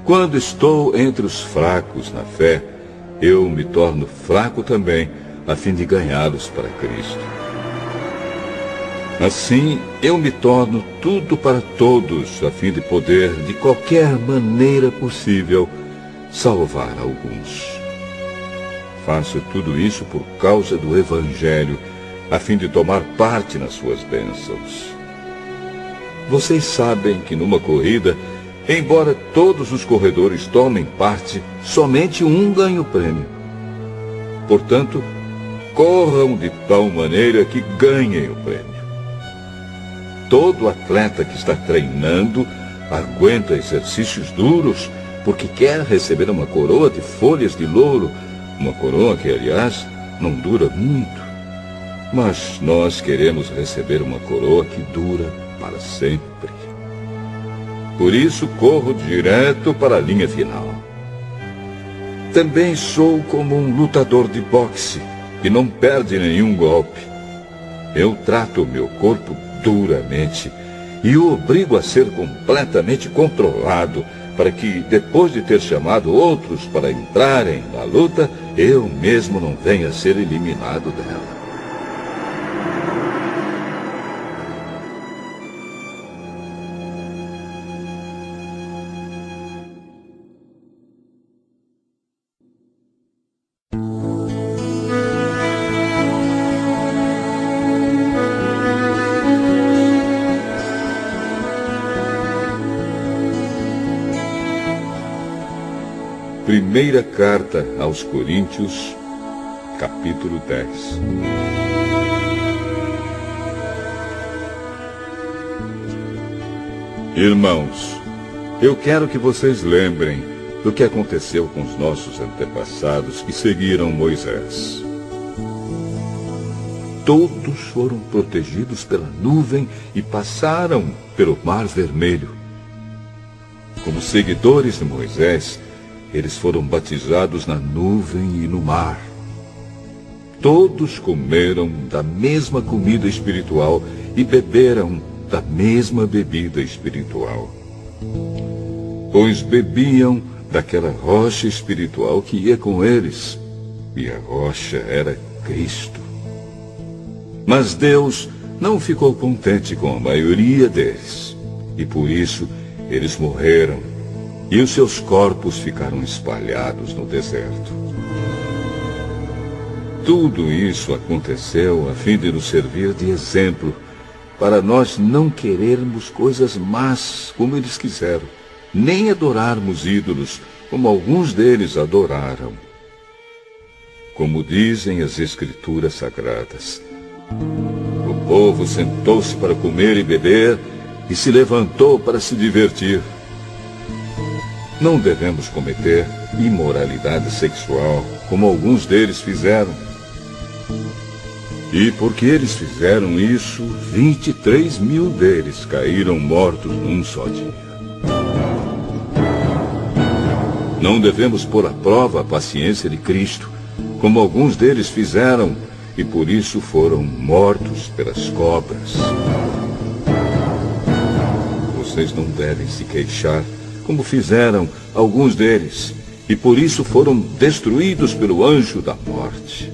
Quando estou entre os fracos na fé, eu me torno fraco também, a fim de ganhá-los para Cristo. Assim, eu me torno tudo para todos, a fim de poder, de qualquer maneira possível, salvar alguns. Faço tudo isso por causa do Evangelho, a fim de tomar parte nas suas bênçãos. Vocês sabem que numa corrida, embora todos os corredores tomem parte, somente um ganha o prêmio. Portanto, corram de tal maneira que ganhem o prêmio. Todo atleta que está treinando aguenta exercícios duros porque quer receber uma coroa de folhas de louro, uma coroa que, aliás, não dura muito. mas nós queremos receber uma coroa que dura para sempre. Por isso corro direto para a linha final. Também sou como um lutador de boxe que não perde nenhum golpe. Eu trato o meu corpo duramente e o obrigo a ser completamente controlado, para que, depois de ter chamado outros para entrarem na luta, eu mesmo não venha a ser eliminado dela. Primeira carta aos Coríntios, capítulo 10. Irmãos, eu quero que vocês lembrem do que aconteceu com os nossos antepassados que seguiram Moisés. Todos foram protegidos pela nuvem e passaram pelo Mar Vermelho. Como seguidores de Moisés, eles foram batizados na nuvem e no mar. Todos comeram da mesma comida espiritual e beberam da mesma bebida espiritual, pois bebiam daquela rocha espiritual que ia com eles, e a rocha era Cristo. Mas Deus não ficou contente com a maioria deles, e por isso eles morreram, e os seus corpos ficaram espalhados no deserto. Tudo isso aconteceu a fim de nos servir de exemplo, para nós não querermos coisas más como eles quiseram, nem adorarmos ídolos como alguns deles adoraram. Como dizem as Escrituras Sagradas, o povo sentou-se para comer e beber e se levantou para se divertir. Não devemos cometer imoralidade sexual, como alguns deles fizeram. E porque eles fizeram isso, 23 mil deles caíram mortos num só dia. Não devemos pôr à prova a paciência de Cristo, como alguns deles fizeram, e por isso foram mortos pelas cobras. Vocês não devem se queixar, como fizeram alguns deles, e por isso foram destruídos pelo anjo da morte.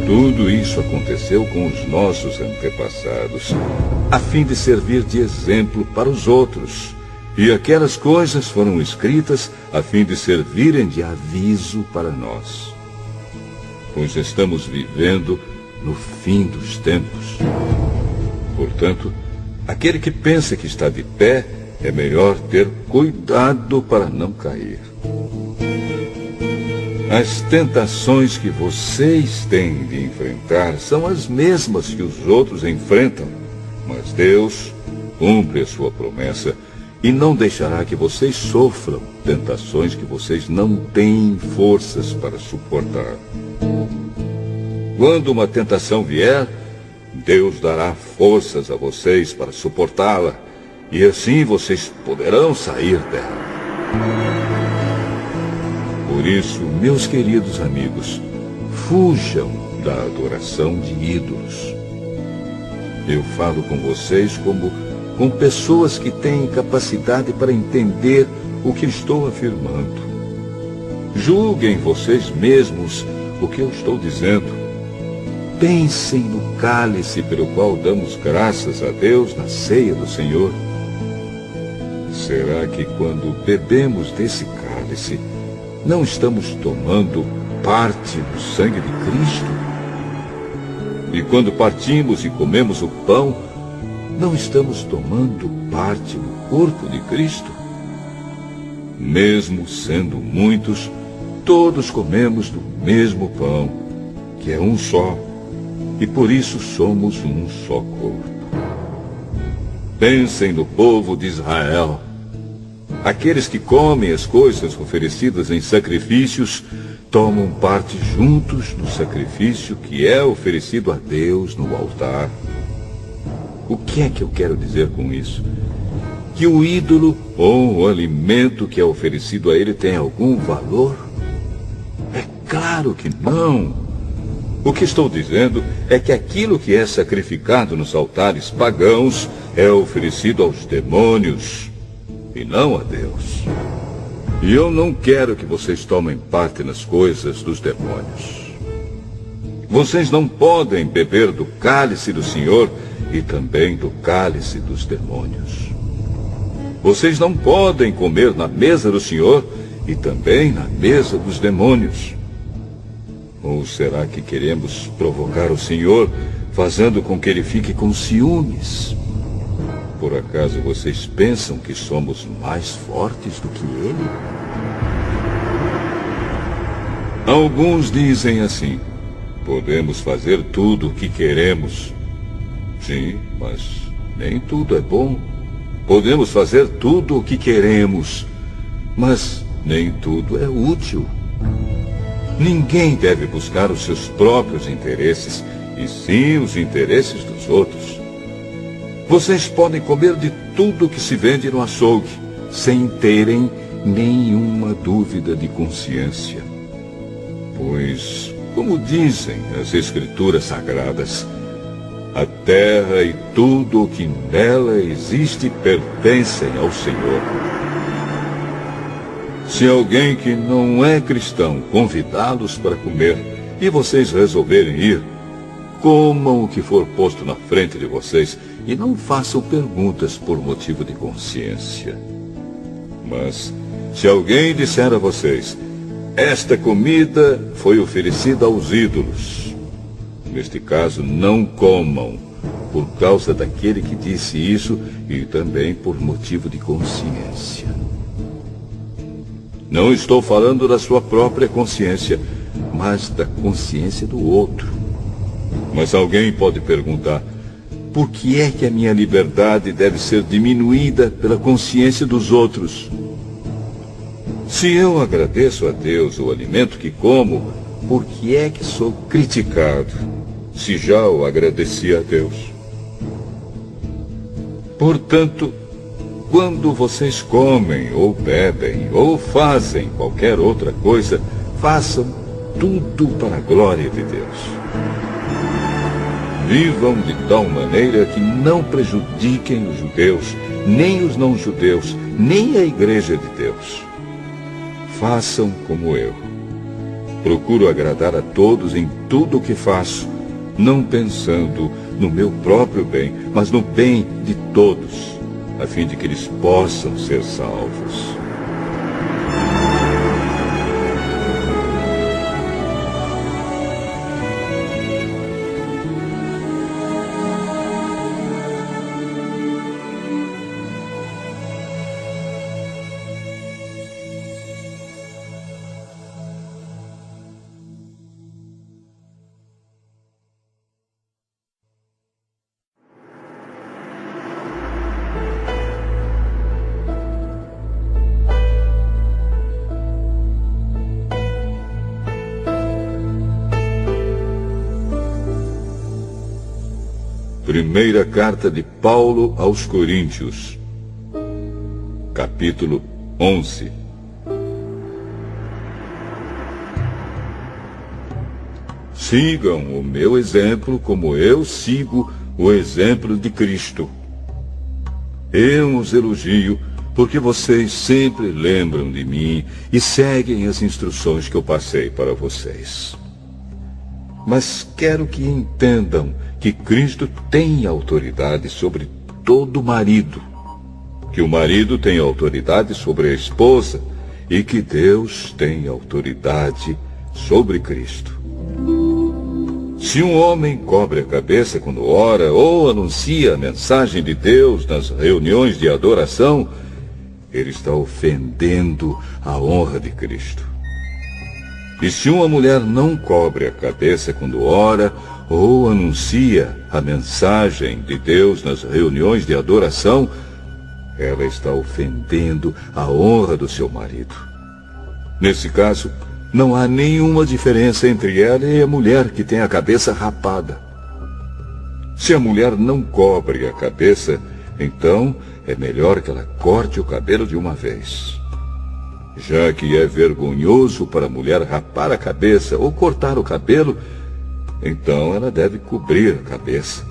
Tudo isso aconteceu com os nossos antepassados, a fim de servir de exemplo para os outros. E aquelas coisas foram escritas a fim de servirem de aviso para nós. Pois estamos vivendo no fim dos tempos. Portanto, aquele que pensa que está de pé, é melhor ter cuidado para não cair. As tentações que vocês têm de enfrentar são as mesmas que os outros enfrentam, mas Deus cumpre a sua promessa e não deixará que vocês sofram tentações que vocês não têm forças para suportar. Quando uma tentação vier, Deus dará forças a vocês para suportá-la, e assim vocês poderão sair dela. Por isso, meus queridos amigos, fujam da adoração de ídolos. Eu falo com vocês como com pessoas que têm capacidade para entender o que estou afirmando. Julguem vocês mesmos o que eu estou dizendo. Pensem no cálice pelo qual damos graças a Deus na ceia do Senhor. Será que quando bebemos desse cálice, não estamos tomando parte do sangue de Cristo? E quando partimos e comemos o pão, não estamos tomando parte do corpo de Cristo? Mesmo sendo muitos, todos comemos do mesmo pão, que é um só, e por isso somos um só corpo. Pensem no povo de Israel. Aqueles que comem as coisas oferecidas em sacrifícios tomam parte juntos no sacrifício que é oferecido a Deus no altar. O que é que eu quero dizer com isso? Que o ídolo ou o alimento que é oferecido a ele tem algum valor? É claro que não. O que estou dizendo é que aquilo que é sacrificado nos altares pagãos é oferecido aos demônios e não a Deus. E eu não quero que vocês tomem parte nas coisas dos demônios. Vocês não podem beber do cálice do Senhor e também do cálice dos demônios. Vocês não podem comer na mesa do Senhor e também na mesa dos demônios. Ou será que queremos provocar o Senhor, fazendo com que ele fique com ciúmes? Por acaso vocês pensam que somos mais fortes do que ele? Alguns dizem assim: podemos fazer tudo o que queremos. Sim, mas nem tudo é bom. Podemos fazer tudo o que queremos, mas nem tudo é útil. Ninguém deve buscar os seus próprios interesses, e sim os interesses dos outros. Vocês podem comer de tudo que se vende no açougue, sem terem nenhuma dúvida de consciência. Pois, como dizem as Escrituras Sagradas, a terra e tudo o que nela existe pertencem ao Senhor. Se alguém que não é cristão convidá-los para comer e vocês resolverem ir, comam o que for posto na frente de vocês e não façam perguntas por motivo de consciência. Mas, se alguém disser a vocês: esta comida foi oferecida aos ídolos, neste caso, não comam, por causa daquele que disse isso e também por motivo de consciência. Não estou falando da sua própria consciência, mas da consciência do outro. Mas alguém pode perguntar: por que é que a minha liberdade deve ser diminuída pela consciência dos outros? Se eu agradeço a Deus o alimento que como, por que é que sou criticado, se já o agradeci a Deus? Portanto, quando vocês comem, ou bebem, ou fazem qualquer outra coisa, façam tudo para a glória de Deus. Vivam de tal maneira que não prejudiquem os judeus, nem os não-judeus, nem a Igreja de Deus. Façam como eu. Procuro agradar a todos em tudo o que faço, não pensando no meu próprio bem, mas no bem de todos, a fim de que eles possam ser salvos. Primeira carta de Paulo aos Coríntios, capítulo 11. Sigam o meu exemplo como eu sigo o exemplo de Cristo. Eu os elogio porque vocês sempre lembram de mim e seguem as instruções que eu passei para vocês. Mas quero que entendam que Cristo tem autoridade sobre todo marido, que o marido tem autoridade sobre a esposa e que Deus tem autoridade sobre Cristo. Se um homem cobre a cabeça quando ora ou anuncia a mensagem de Deus nas reuniões de adoração, ele está ofendendo a honra de Cristo. E se uma mulher não cobre a cabeça quando ora ou anuncia a mensagem de Deus nas reuniões de adoração, ela está ofendendo a honra do seu marido. Nesse caso, não há nenhuma diferença entre ela e a mulher que tem a cabeça rapada. Se a mulher não cobre a cabeça, então é melhor que ela corte o cabelo de uma vez. Já que é vergonhoso para a mulher rapar a cabeça ou cortar o cabelo, então ela deve cobrir a cabeça.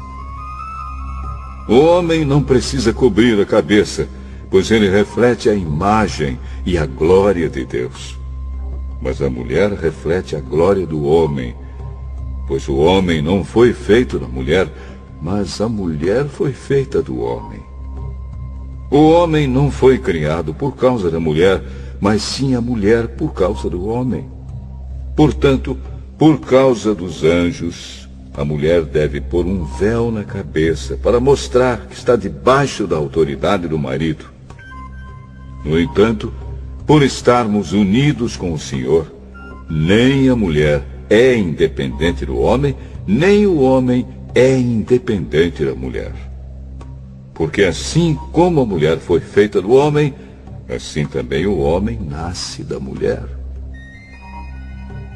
O homem não precisa cobrir a cabeça, pois ele reflete a imagem e a glória de Deus. Mas a mulher reflete a glória do homem, pois o homem não foi feito da mulher, mas a mulher foi feita do homem. O homem não foi criado por causa da mulher, mas sim a mulher por causa do homem. Portanto, por causa dos anjos, a mulher deve pôr um véu na cabeça para mostrar que está debaixo da autoridade do marido. No entanto, por estarmos unidos com o Senhor, nem a mulher é independente do homem, nem o homem é independente da mulher. Porque assim como a mulher foi feita do homem, assim também o homem nasce da mulher.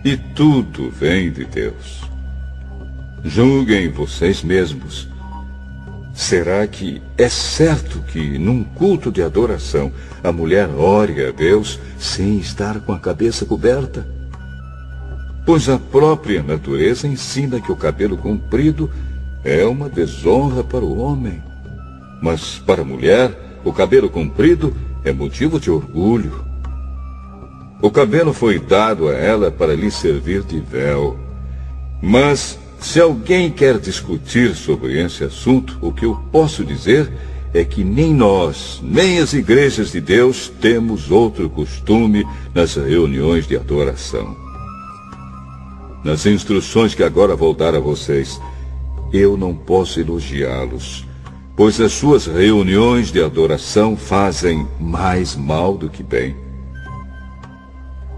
E tudo vem de Deus. Julguem vocês mesmos. Será que é certo que num culto de adoração a mulher ore a Deus sem estar com a cabeça coberta? Pois a própria natureza ensina que o cabelo comprido é uma desonra para o homem. Mas para a mulher, o cabelo comprido é motivo de orgulho. O cabelo foi dado a ela para lhe servir de véu. Mas se alguém quer discutir sobre esse assunto, o que eu posso dizer é que nem nós, nem as igrejas de Deus temos outro costume nas reuniões de adoração. Nas instruções que agora vou dar a vocês, eu não posso elogiá-los, pois as suas reuniões de adoração fazem mais mal do que bem.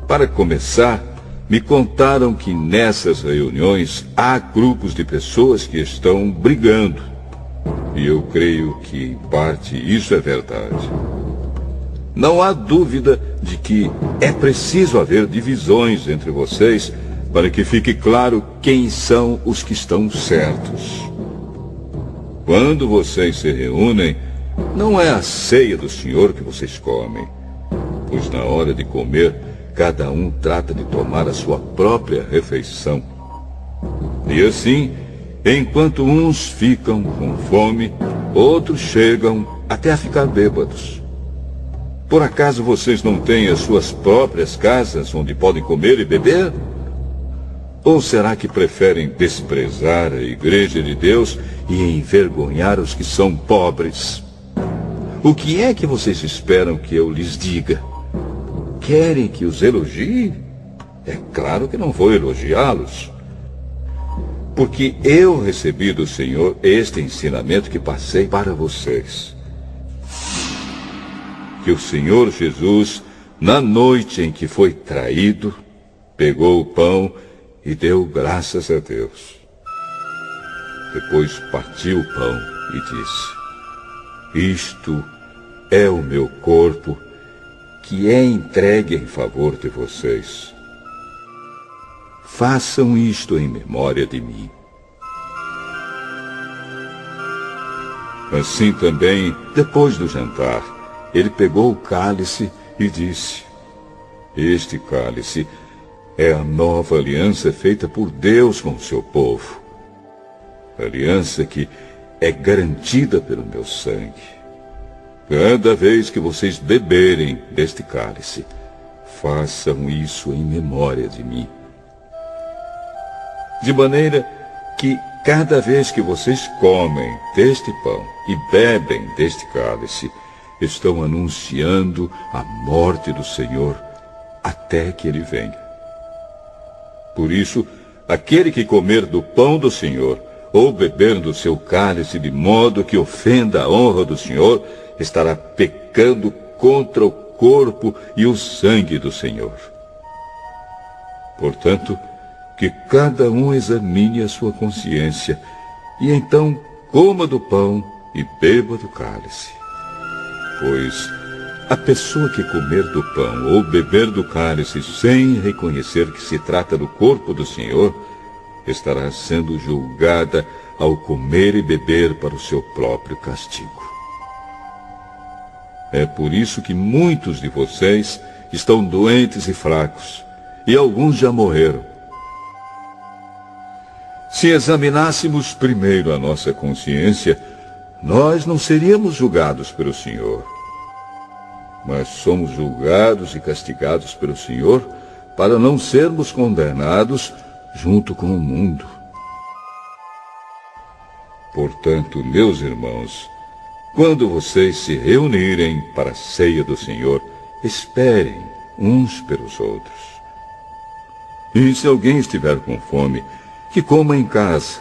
Para começar, me contaram que nessas reuniões há grupos de pessoas que estão brigando. E eu creio que, em parte, isso é verdade. Não há dúvida de que é preciso haver divisões entre vocês para que fique claro quem são os que estão certos. Quando vocês se reúnem, não é a ceia do Senhor que vocês comem, pois na hora de comer, cada um trata de tomar a sua própria refeição. E assim, enquanto uns ficam com fome, outros chegam até a ficar bêbados. Por acaso vocês não têm as suas próprias casas onde podem comer e beber? Ou será que preferem desprezar a igreja de Deus e envergonhar os que são pobres? O que é que vocês esperam que eu lhes diga? Querem que os elogie? É claro que não vou elogiá-los. Porque eu recebi do Senhor este ensinamento que passei para vocês. Que o Senhor Jesus, na noite em que foi traído, pegou o pão e deu graças a Deus. Depois partiu o pão e disse: Isto é o meu corpo, que é entregue em favor de vocês. Façam isto em memória de mim. Assim também, depois do jantar, ele pegou o cálice e disse: Este cálice é a nova aliança feita por Deus com o seu povo. Aliança que é garantida pelo meu sangue. Cada vez que vocês beberem deste cálice, façam isso em memória de mim. De maneira que cada vez que vocês comem deste pão e bebem deste cálice, estão anunciando a morte do Senhor até que ele venha. Por isso, aquele que comer do pão do Senhor ou beber do seu cálice de modo que ofenda a honra do Senhor, estará pecando contra o corpo e o sangue do Senhor. Portanto, que cada um examine a sua consciência, e então coma do pão e beba do cálice. Pois A pessoa que comer do pão ou beber do cálice sem reconhecer que se trata do corpo do Senhor, estará sendo julgada ao comer e beber para o seu próprio castigo. É por isso que muitos de vocês estão doentes e fracos, e alguns já morreram. Se examinássemos primeiro a nossa consciência, nós não seríamos julgados pelo Senhor. Mas somos julgados e castigados pelo Senhor para não sermos condenados junto com o mundo. Portanto, meus irmãos, quando vocês se reunirem para a ceia do Senhor, esperem uns pelos outros. E se alguém estiver com fome, que coma em casa,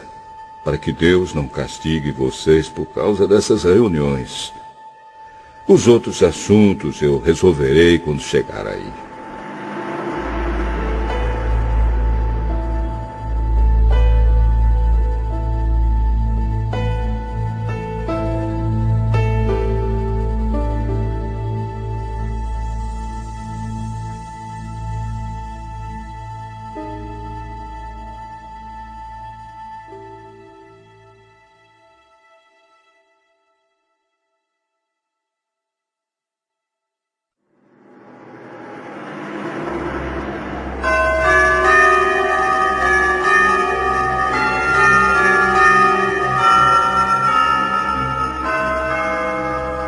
para que Deus não castigue vocês por causa dessas reuniões. Os outros assuntos eu resolverei quando chegar aí.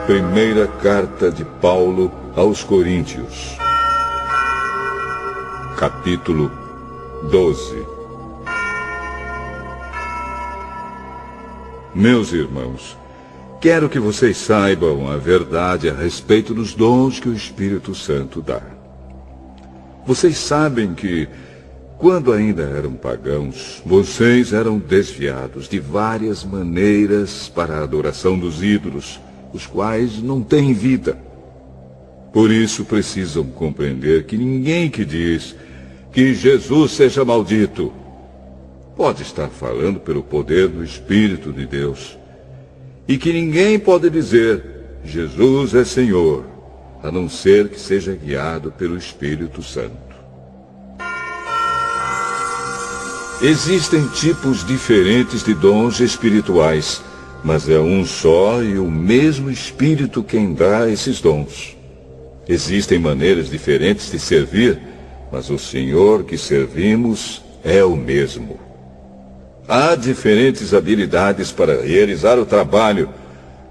Primeira carta de Paulo aos Coríntios, capítulo 12. Meus irmãos, quero que vocês saibam a verdade a respeito dos dons que o Espírito Santo dá. Vocês sabem que, quando ainda eram pagãos, vocês eram desviados de várias maneiras para a adoração dos ídolos, os quais não têm vida. Por isso precisam compreender que ninguém que diz que Jesus seja maldito pode estar falando pelo poder do Espírito de Deus. E que ninguém pode dizer Jesus é Senhor, a não ser que seja guiado pelo Espírito Santo. Existem tipos diferentes de dons espirituais, mas é um só e o mesmo Espírito quem dá esses dons. Existem maneiras diferentes de servir, mas o Senhor que servimos é o mesmo. Há diferentes habilidades para realizar o trabalho,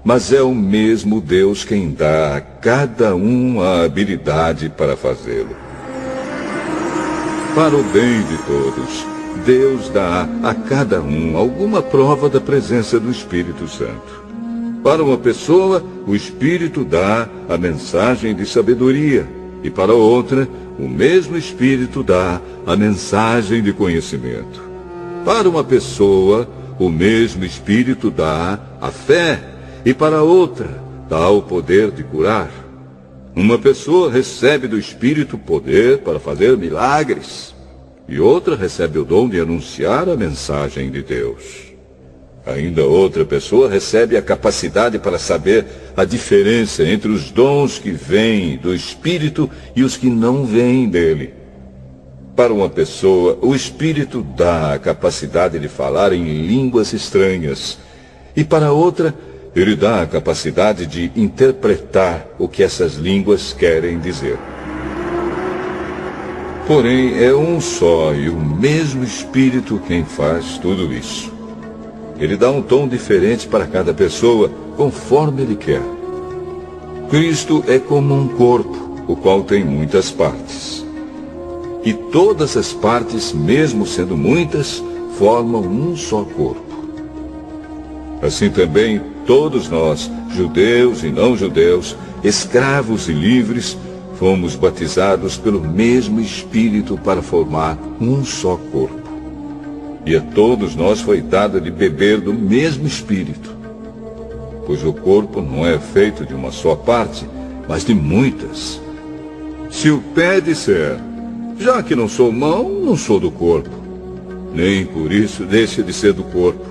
mas é o mesmo Deus quem dá a cada um a habilidade para fazê-lo. Para o bem de todos, Deus dá a cada um alguma prova da presença do Espírito Santo. Para uma pessoa, o Espírito dá a mensagem de sabedoria, e para outra, o mesmo Espírito dá a mensagem de conhecimento. Para uma pessoa, o mesmo Espírito dá a fé, e para outra, dá o poder de curar. Uma pessoa recebe do Espírito poder para fazer milagres, e outra recebe o dom de anunciar a mensagem de Deus. Ainda outra pessoa recebe a capacidade para saber a diferença entre os dons que vêm do Espírito e os que não vêm dele. Para uma pessoa, o Espírito dá a capacidade de falar em línguas estranhas, e para outra, ele dá a capacidade de interpretar o que essas línguas querem dizer. Porém, é um só e o mesmo Espírito quem faz tudo isso. Ele dá um tom diferente para cada pessoa, conforme ele quer. Cristo é como um corpo, o qual tem muitas partes. E todas as partes, mesmo sendo muitas, formam um só corpo. Assim também, todos nós, judeus e não judeus, escravos e livres, fomos batizados pelo mesmo Espírito para formar um só corpo. E a todos nós foi dado de beber do mesmo Espírito, pois o corpo não é feito de uma só parte, mas de muitas. Se o pé disser, já que não sou mão, não sou do corpo, nem por isso deixa de ser do corpo.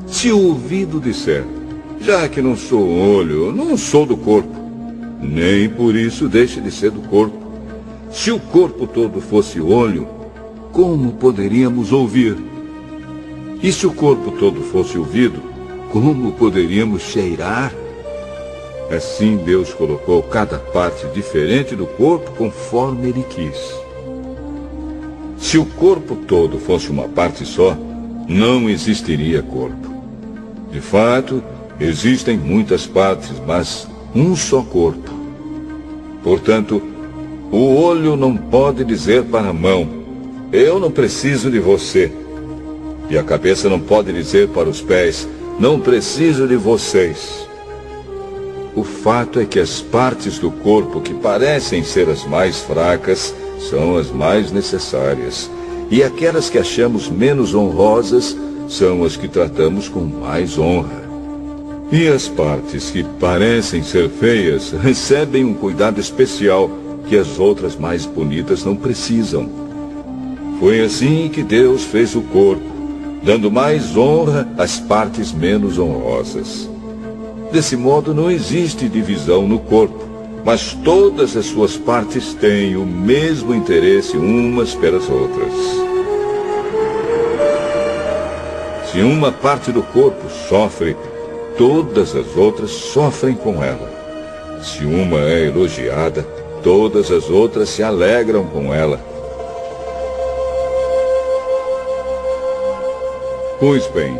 Se o ouvido disser, já que não sou olho, não sou do corpo, nem por isso deixe de ser do corpo. Se o corpo todo fosse olho, como poderíamos ouvir? E se o corpo todo fosse ouvido, como poderíamos cheirar? Assim Deus colocou cada parte diferente do corpo conforme Ele quis. Se o corpo todo fosse uma parte só, não existiria corpo. De fato, existem muitas partes, mas um só corpo. Portanto, o olho não pode dizer para a mão: eu não preciso de você. E a cabeça não pode dizer para os pés: não preciso de vocês. O fato é que as partes do corpo que parecem ser as mais fracas são as mais necessárias. E aquelas que achamos menos honrosas são as que tratamos com mais honra. E as partes que parecem ser feias recebem um cuidado especial que as outras mais bonitas não precisam. Foi assim que Deus fez o corpo, dando mais honra às partes menos honrosas. Desse modo, não existe divisão no corpo, mas todas as suas partes têm o mesmo interesse umas pelas outras. Se uma parte do corpo sofre, todas as outras sofrem com ela. Se uma é elogiada, todas as outras se alegram com ela. Pois bem,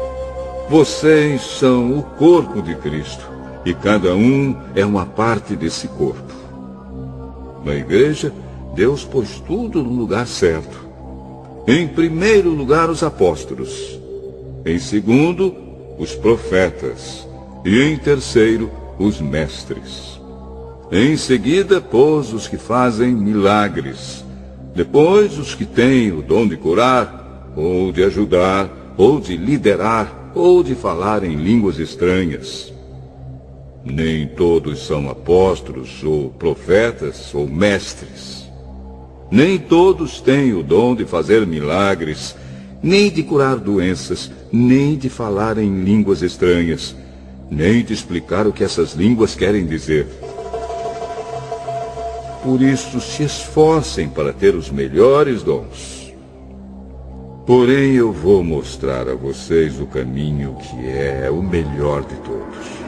vocês são o corpo de Cristo, e cada um é uma parte desse corpo. Na igreja, Deus pôs tudo no lugar certo. Em primeiro lugar, os apóstolos. Em segundo, os profetas. E em terceiro, os mestres. Em seguida, pôs os que fazem milagres. Depois, os que têm o dom de curar, ou de ajudar, ou de liderar, ou de falar em línguas estranhas. Nem todos são apóstolos, ou profetas, ou mestres. Nem todos têm o dom de fazer milagres, nem de curar doenças, nem de falar em línguas estranhas, nem de explicar o que essas línguas querem dizer. Por isso, se esforcem para ter os melhores dons. Porém, eu vou mostrar a vocês o caminho que é o melhor de todos.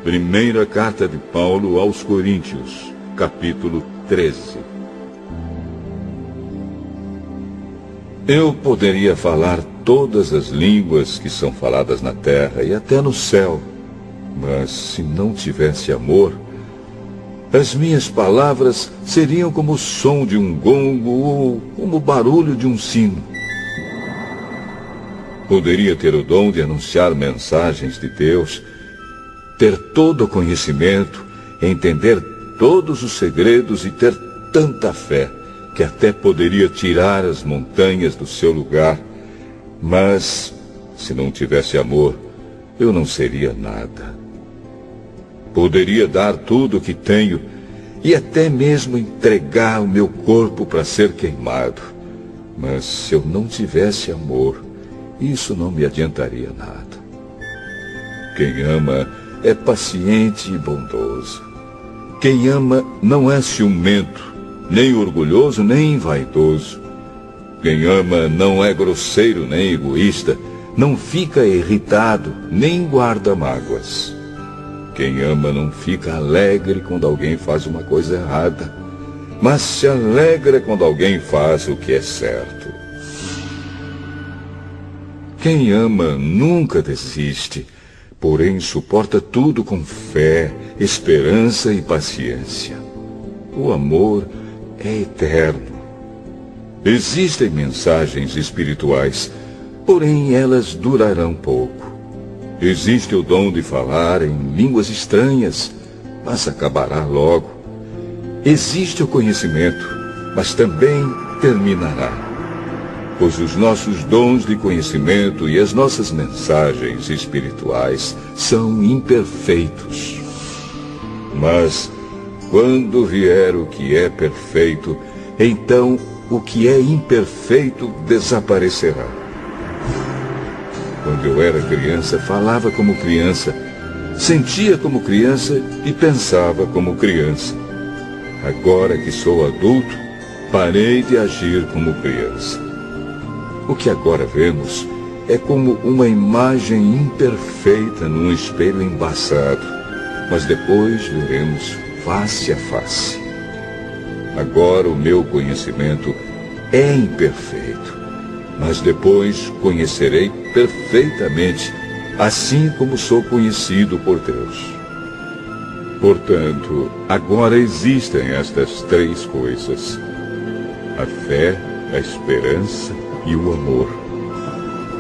Primeira carta de Paulo aos Coríntios, capítulo 13. Eu poderia falar todas as línguas que são faladas na terra e até no céu, mas se não tivesse amor, as minhas palavras seriam como o som de um gongo ou como o barulho de um sino. Poderia ter o dom de anunciar mensagens de Deus, ter todo o conhecimento, entender todos os segredos e ter tanta fé que até poderia tirar as montanhas do seu lugar. Mas, se não tivesse amor, eu não seria nada. Poderia dar tudo o que tenho e até mesmo entregar o meu corpo para ser queimado. Mas se eu não tivesse amor, isso não me adiantaria nada. Quem ama é paciente e bondoso. Quem ama não é ciumento, nem orgulhoso, nem vaidoso. Quem ama não é grosseiro, nem egoísta, não fica irritado, nem guarda mágoas. Quem ama não fica alegre quando alguém faz uma coisa errada, mas se alegra quando alguém faz o que é certo. Quem ama nunca desiste, porém suporta tudo com fé, esperança e paciência. O amor é eterno. Existem mensagens espirituais, porém elas durarão pouco. Existe o dom de falar em línguas estranhas, mas acabará logo. Existe o conhecimento, mas também terminará. Pois os nossos dons de conhecimento e as nossas mensagens espirituais são imperfeitos. Mas, quando vier o que é perfeito, então o que é imperfeito desaparecerá. Quando eu era criança, falava como criança, sentia como criança e pensava como criança. Agora que sou adulto, parei de agir como criança. O que agora vemos é como uma imagem imperfeita num espelho embaçado, mas depois veremos face a face. Agora o meu conhecimento é imperfeito, mas depois conhecerei perfeitamente, assim como sou conhecido por Deus. Portanto, agora existem estas três coisas: a fé, a esperança e o amor.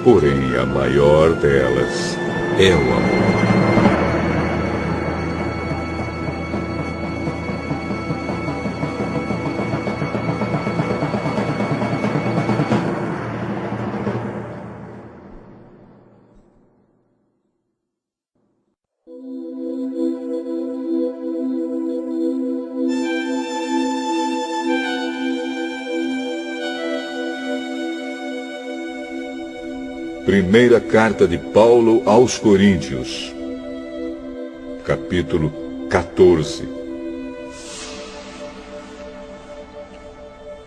Porém, a maior delas é o amor. Primeira carta de Paulo aos Coríntios, capítulo 14.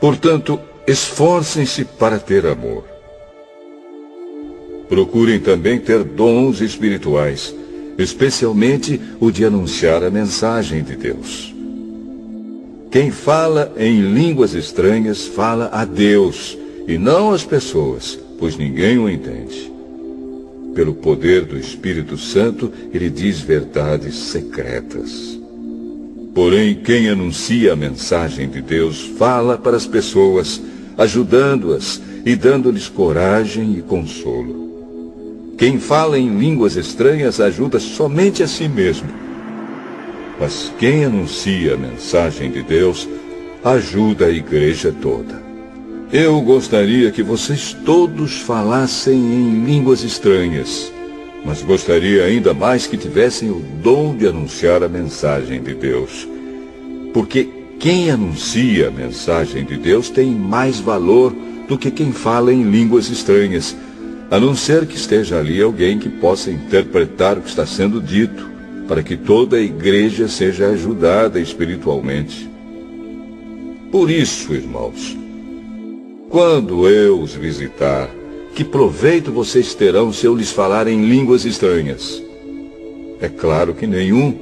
Portanto, esforcem-se para ter amor. Procurem também ter dons espirituais, especialmente o de anunciar a mensagem de Deus. Quem fala em línguas estranhas fala a Deus e não às pessoas, pois ninguém o entende. Pelo poder do Espírito Santo, ele diz verdades secretas. Porém, quem anuncia a mensagem de Deus fala para as pessoas, ajudando-as e dando-lhes coragem e consolo. Quem fala em línguas estranhas ajuda somente a si mesmo. Mas quem anuncia a mensagem de Deus ajuda a igreja toda. Eu gostaria que vocês todos falassem em línguas estranhas, mas gostaria ainda mais que tivessem o dom de anunciar a mensagem de Deus. Porque quem anuncia a mensagem de Deus tem mais valor do que quem fala em línguas estranhas, a não ser que esteja ali alguém que possa interpretar o que está sendo dito, para que toda a igreja seja ajudada espiritualmente. Por isso, irmãos, quando eu os visitar, que proveito vocês terão se eu lhes falar em línguas estranhas? É claro que nenhum,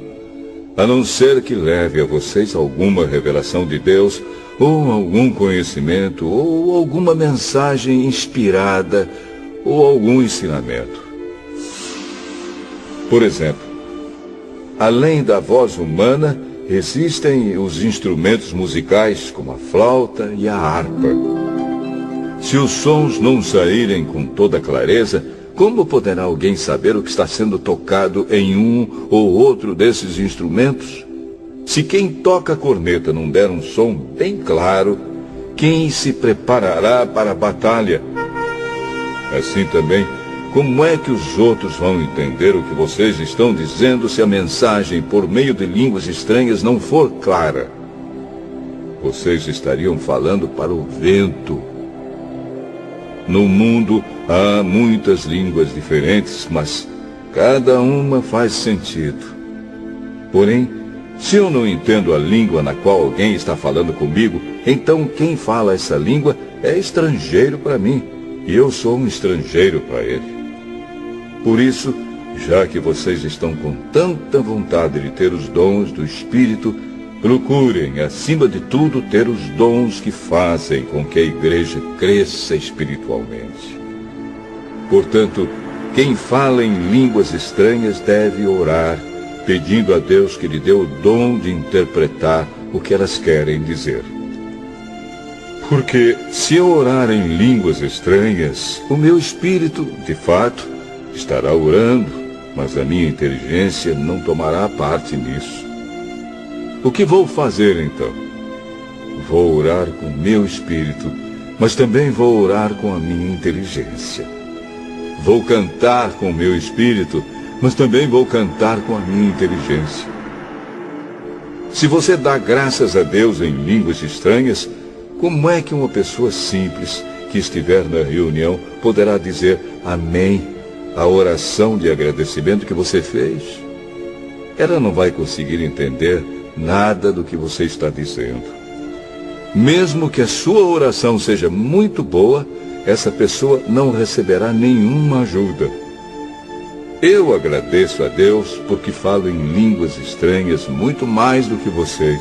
a não ser que leve a vocês alguma revelação de Deus, ou algum conhecimento, ou alguma mensagem inspirada, ou algum ensinamento. Por exemplo, além da voz humana, existem os instrumentos musicais, como a flauta e a harpa. Se os sons não saírem com toda clareza, como poderá alguém saber o que está sendo tocado em um ou outro desses instrumentos? Se quem toca a corneta não der um som bem claro, quem se preparará para a batalha? Assim também, como é que os outros vão entender o que vocês estão dizendo se a mensagem por meio de línguas estranhas não for clara? Vocês estariam falando para o vento. No mundo há muitas línguas diferentes, mas cada uma faz sentido. Porém, se eu não entendo a língua na qual alguém está falando comigo, então quem fala essa língua é estrangeiro para mim, e eu sou um estrangeiro para ele. Por isso, já que vocês estão com tanta vontade de ter os dons do Espírito, procurem, acima de tudo, ter os dons que fazem com que a igreja cresça espiritualmente. Portanto, quem fala em línguas estranhas deve orar, pedindo a Deus que lhe dê o dom de interpretar o que elas querem dizer. Porque se eu orar em línguas estranhas, o meu espírito, de fato, estará orando, mas a minha inteligência não tomará parte nisso. O que vou fazer então? Vou orar com o meu espírito, mas também vou orar com a minha inteligência. Vou cantar com o meu espírito, mas também vou cantar com a minha inteligência. Se você dá graças a Deus em línguas estranhas, como é que uma pessoa simples que estiver na reunião poderá dizer amém à oração de agradecimento que você fez? Ela não vai conseguir entender nada do que você está dizendo. Mesmo que a sua oração seja muito boa, essa pessoa não receberá nenhuma ajuda. Eu agradeço a Deus porque falo em línguas estranhas muito mais do que vocês.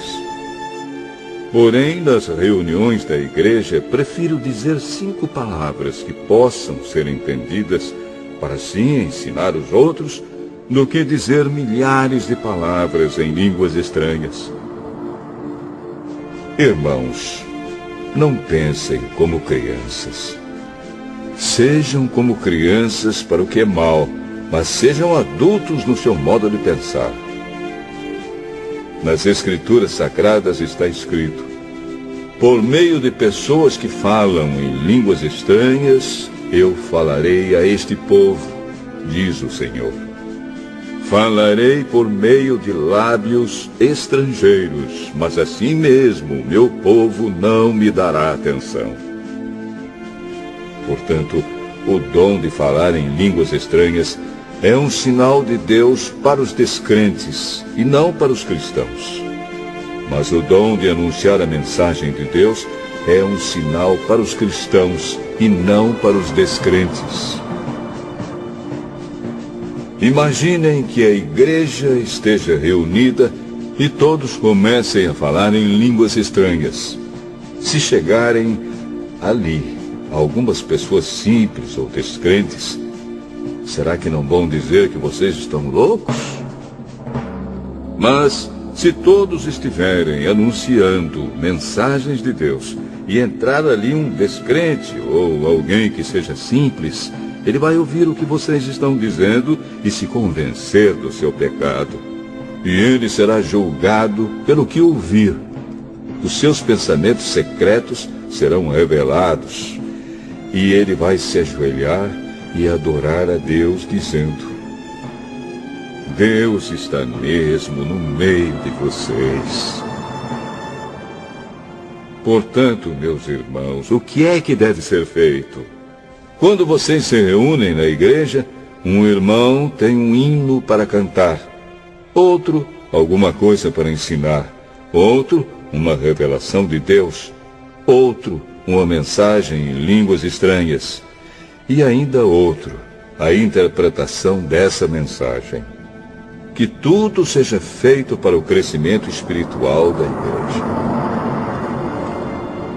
Porém, nas reuniões da igreja, prefiro dizer 5 palavras que possam ser entendidas para assim ensinar os outros, do que dizer milhares de palavras em línguas estranhas. Irmãos, não pensem como crianças. Sejam como crianças para o que é mal, mas sejam adultos no seu modo de pensar. Nas Escrituras Sagradas está escrito: por meio de pessoas que falam em línguas estranhas, eu falarei a este povo, diz o Senhor. Falarei por meio de lábios estrangeiros, mas assim mesmo meu povo não me dará atenção. Portanto, o dom de falar em línguas estranhas é um sinal de Deus para os descrentes e não para os cristãos. Mas o dom de anunciar a mensagem de Deus é um sinal para os cristãos e não para os descrentes. Imaginem que a igreja esteja reunida e todos comecem a falar em línguas estranhas. Se chegarem ali algumas pessoas simples ou descrentes, será que não vão dizer que vocês estão loucos? Mas se todos estiverem anunciando mensagens de Deus e entrar ali um descrente ou alguém que seja simples, ele vai ouvir o que vocês estão dizendo e se convencer do seu pecado. E ele será julgado pelo que ouvir. Os seus pensamentos secretos serão revelados. E ele vai se ajoelhar e adorar a Deus, dizendo: Deus está mesmo no meio de vocês. Portanto, meus irmãos, o que é que deve ser feito? Quando vocês se reúnem na igreja, um irmão tem um hino para cantar, outro, alguma coisa para ensinar, outro, uma revelação de Deus, outro, uma mensagem em línguas estranhas, e ainda outro, a interpretação dessa mensagem. Que tudo seja feito para o crescimento espiritual da igreja.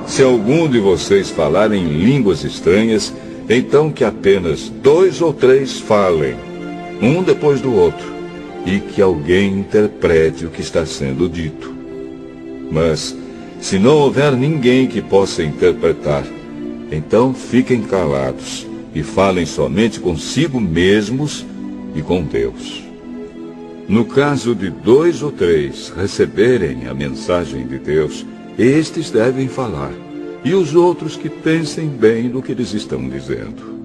Se algum de vocês falar em línguas estranhas, então que apenas 2 ou 3 falem, um depois do outro, e que alguém interprete o que está sendo dito. Mas, se não houver ninguém que possa interpretar, então fiquem calados e falem somente consigo mesmos e com Deus. No caso de 2 ou 3 receberem a mensagem de Deus, estes devem falar, e os outros que pensem bem no que eles estão dizendo.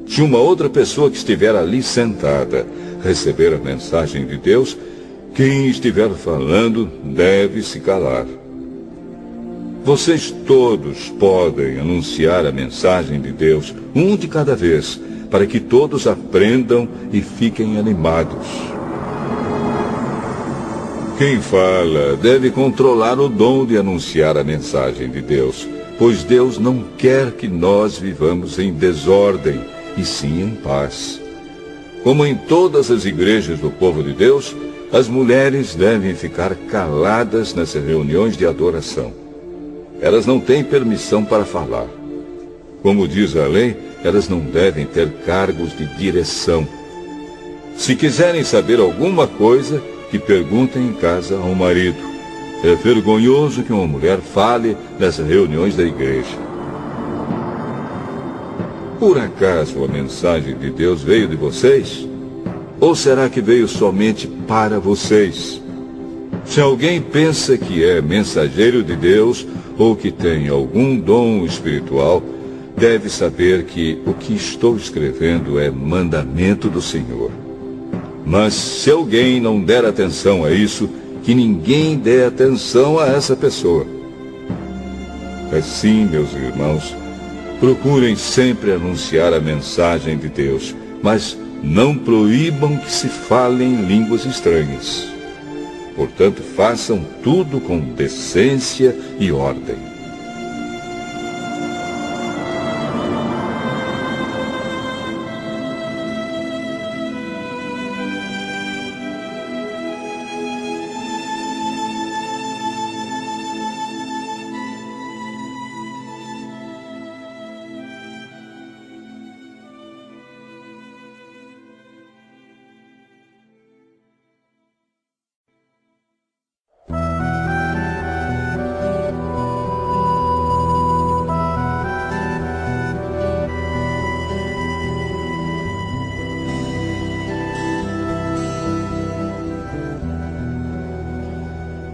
Se uma outra pessoa que estiver ali sentada receber a mensagem de Deus, quem estiver falando deve se calar. Vocês todos podem anunciar a mensagem de Deus, um de cada vez, para que todos aprendam e fiquem animados. Quem fala deve controlar o dom de anunciar a mensagem de Deus, pois Deus não quer que nós vivamos em desordem, e sim em paz. Como em todas as igrejas do povo de Deus, as mulheres devem ficar caladas nas reuniões de adoração. Elas não têm permissão para falar. Como diz a lei, elas não devem ter cargos de direção. Se quiserem saber alguma coisa, que perguntem em casa ao marido. É vergonhoso que uma mulher fale nas reuniões da igreja. Por acaso a mensagem de Deus veio de vocês? Ou será que veio somente para vocês? Se alguém pensa que é mensageiro de Deus ou que tem algum dom espiritual, deve saber que o que estou escrevendo é mandamento do Senhor. Mas se alguém não der atenção a isso, que ninguém dê atenção a essa pessoa. Assim, meus irmãos, procurem sempre anunciar a mensagem de Deus, mas não proíbam que se falem línguas estranhas. Portanto, façam tudo com decência e ordem.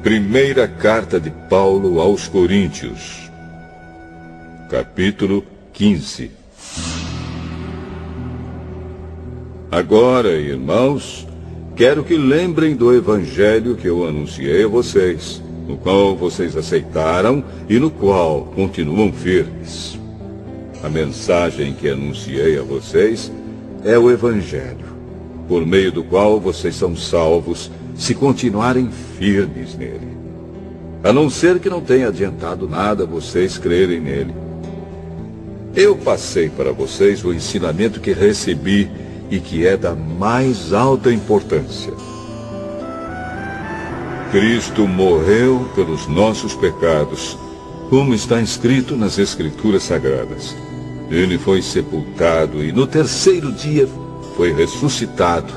Primeira carta de Paulo aos Coríntios, capítulo 15. Agora, irmãos, quero que lembrem do evangelho que eu anunciei a vocês, no qual vocês aceitaram e no qual continuam firmes. A mensagem que anunciei a vocês é o evangelho, por meio do qual vocês são salvos, se continuarem firmes nele. A não ser que não tenha adiantado nada vocês crerem nele. Eu passei para vocês o ensinamento que recebi e que é da mais alta importância. Cristo morreu pelos nossos pecados, como está escrito nas Escrituras Sagradas. Ele foi sepultado e no terceiro dia foi ressuscitado,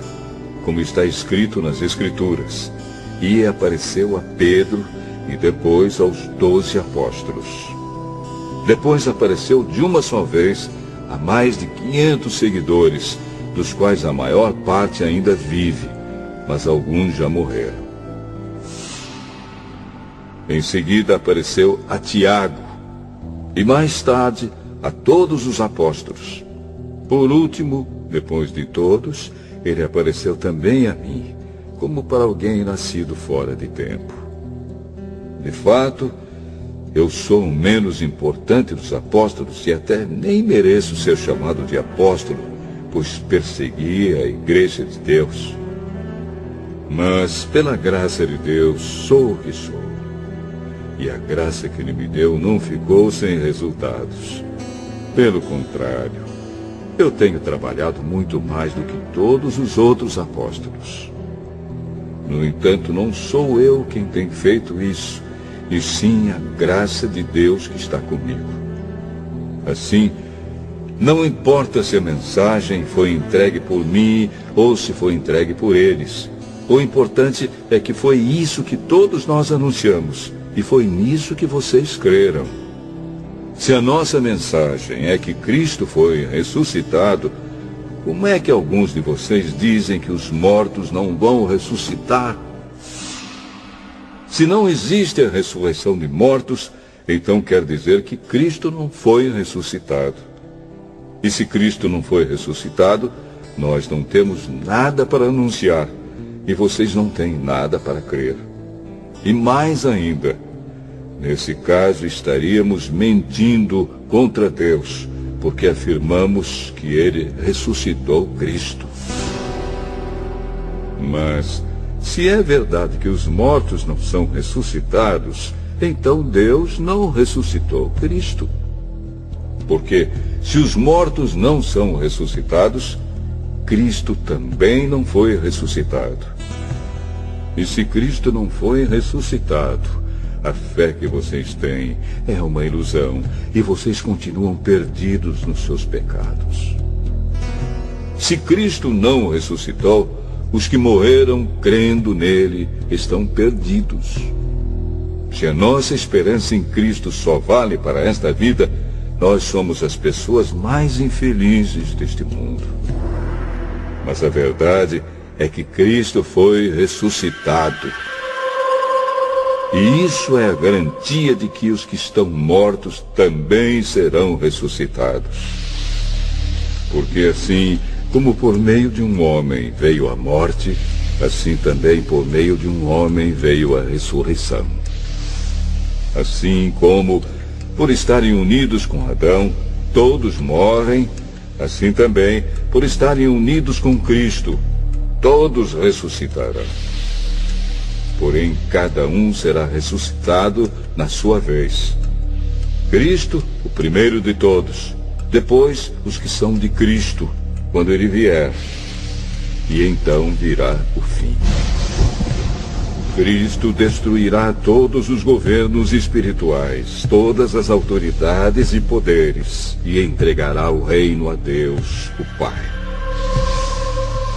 como está escrito nas Escrituras, e apareceu a Pedro e depois aos 12 apóstolos. Depois apareceu de uma só vez a mais de 500 seguidores, dos quais a maior parte ainda vive, mas alguns já morreram. Em seguida apareceu a Tiago, e mais tarde a todos os apóstolos. Por último, depois de todos, ele apareceu também a mim, como para alguém nascido fora de tempo. De fato, eu sou o menos importante dos apóstolos e até nem mereço ser chamado de apóstolo, pois persegui a igreja de Deus. Mas, pela graça de Deus, sou o que sou. E a graça que ele me deu não ficou sem resultados. Pelo contrário, eu tenho trabalhado muito mais do que todos os outros apóstolos. No entanto, não sou eu quem tem feito isso, e sim a graça de Deus que está comigo. Assim, não importa se a mensagem foi entregue por mim ou se foi entregue por eles. O importante é que foi isso que todos nós anunciamos, e foi nisso que vocês creram. Se a nossa mensagem é que Cristo foi ressuscitado, como é que alguns de vocês dizem que os mortos não vão ressuscitar? Se não existe a ressurreição de mortos, então quer dizer que Cristo não foi ressuscitado. E se Cristo não foi ressuscitado, nós não temos nada para anunciar, e vocês não têm nada para crer. E mais ainda, nesse caso estaríamos mentindo contra Deus, porque afirmamos que ele ressuscitou Cristo. Mas, se é verdade que os mortos não são ressuscitados, então Deus não ressuscitou Cristo. Porque, se os mortos não são ressuscitados, Cristo também não foi ressuscitado. E se Cristo não foi ressuscitado, a fé que vocês têm é uma ilusão e vocês continuam perdidos nos seus pecados. Se Cristo não ressuscitou, os que morreram crendo nele estão perdidos. Se a nossa esperança em Cristo só vale para esta vida, nós somos as pessoas mais infelizes deste mundo. Mas a verdade é que Cristo foi ressuscitado. E isso é a garantia de que os que estão mortos também serão ressuscitados. Porque assim como por meio de um homem veio a morte, assim também por meio de um homem veio a ressurreição. Assim como, por estarem unidos com Adão, todos morrem, assim também, por estarem unidos com Cristo, todos ressuscitarão. Porém, cada um será ressuscitado na sua vez. Cristo, o primeiro de todos, depois os que são de Cristo, quando ele vier. E então virá o fim. Cristo destruirá todos os governos espirituais, todas as autoridades e poderes, e entregará o reino a Deus, o Pai.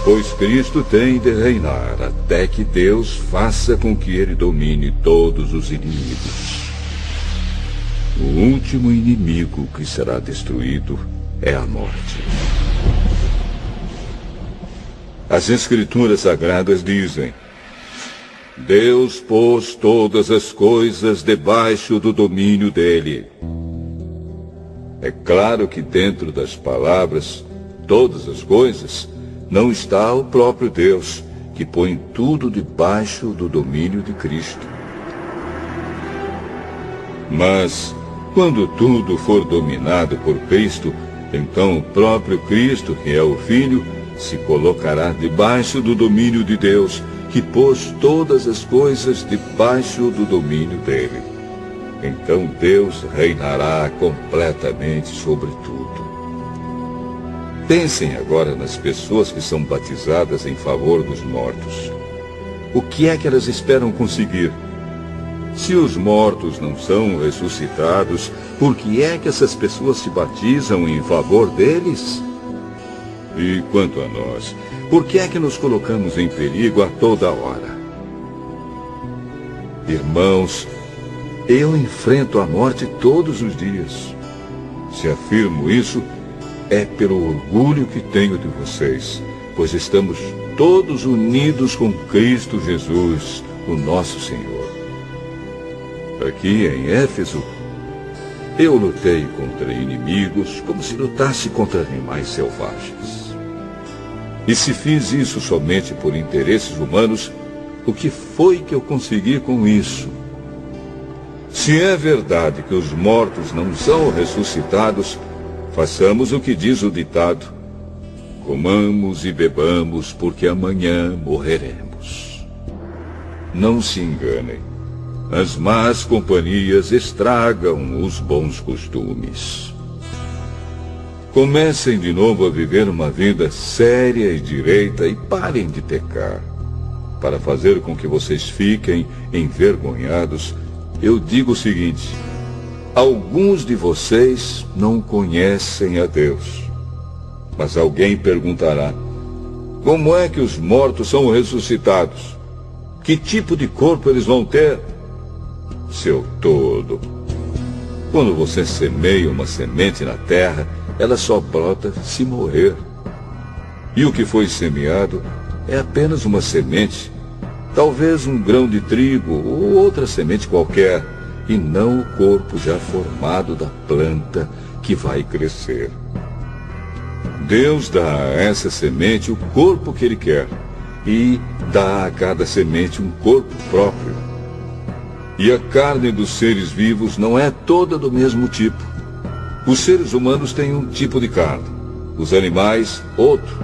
Pois Cristo tem de reinar até que Deus faça com que ele domine todos os inimigos. O último inimigo que será destruído é a morte. As Escrituras Sagradas dizem: Deus pôs todas as coisas debaixo do domínio dele. É claro que dentro das palavras, todas as coisas, não está o próprio Deus, que põe tudo debaixo do domínio de Cristo. Mas, quando tudo for dominado por Cristo, então o próprio Cristo, que é o Filho, se colocará debaixo do domínio de Deus, que pôs todas as coisas debaixo do domínio dele. Então Deus reinará completamente sobre tudo. Pensem agora nas pessoas que são batizadas em favor dos mortos. O que é que elas esperam conseguir? Se os mortos não são ressuscitados, por que é que essas pessoas se batizam em favor deles? E quanto a nós, por que é que nos colocamos em perigo a toda hora? Irmãos, eu enfrento a morte todos os dias. Se afirmo isso, é pelo orgulho que tenho de vocês, pois estamos todos unidos com Cristo Jesus, o nosso Senhor. Aqui em Éfeso, eu lutei contra inimigos como se lutasse contra animais selvagens. E se fiz isso somente por interesses humanos, o que foi que eu consegui com isso? Se é verdade que os mortos não são ressuscitados, façamos o que diz o ditado: comamos e bebamos, porque amanhã morreremos. Não se enganem. As más companhias estragam os bons costumes. Comecem de novo a viver uma vida séria e direita e parem de pecar. Para fazer com que vocês fiquem envergonhados, eu digo o seguinte: alguns de vocês não conhecem a Deus. Mas alguém perguntará: como é que os mortos são ressuscitados? Que tipo de corpo eles vão ter? Seu tolo! Quando você semeia uma semente na terra, ela só brota se morrer. E o que foi semeado é apenas uma semente, talvez um grão de trigo ou outra semente qualquer, e não o corpo já formado da planta que vai crescer. Deus dá a essa semente o corpo que Ele quer, e dá a cada semente um corpo próprio. E a carne dos seres vivos não é toda do mesmo tipo. Os seres humanos têm um tipo de carne, os animais outro,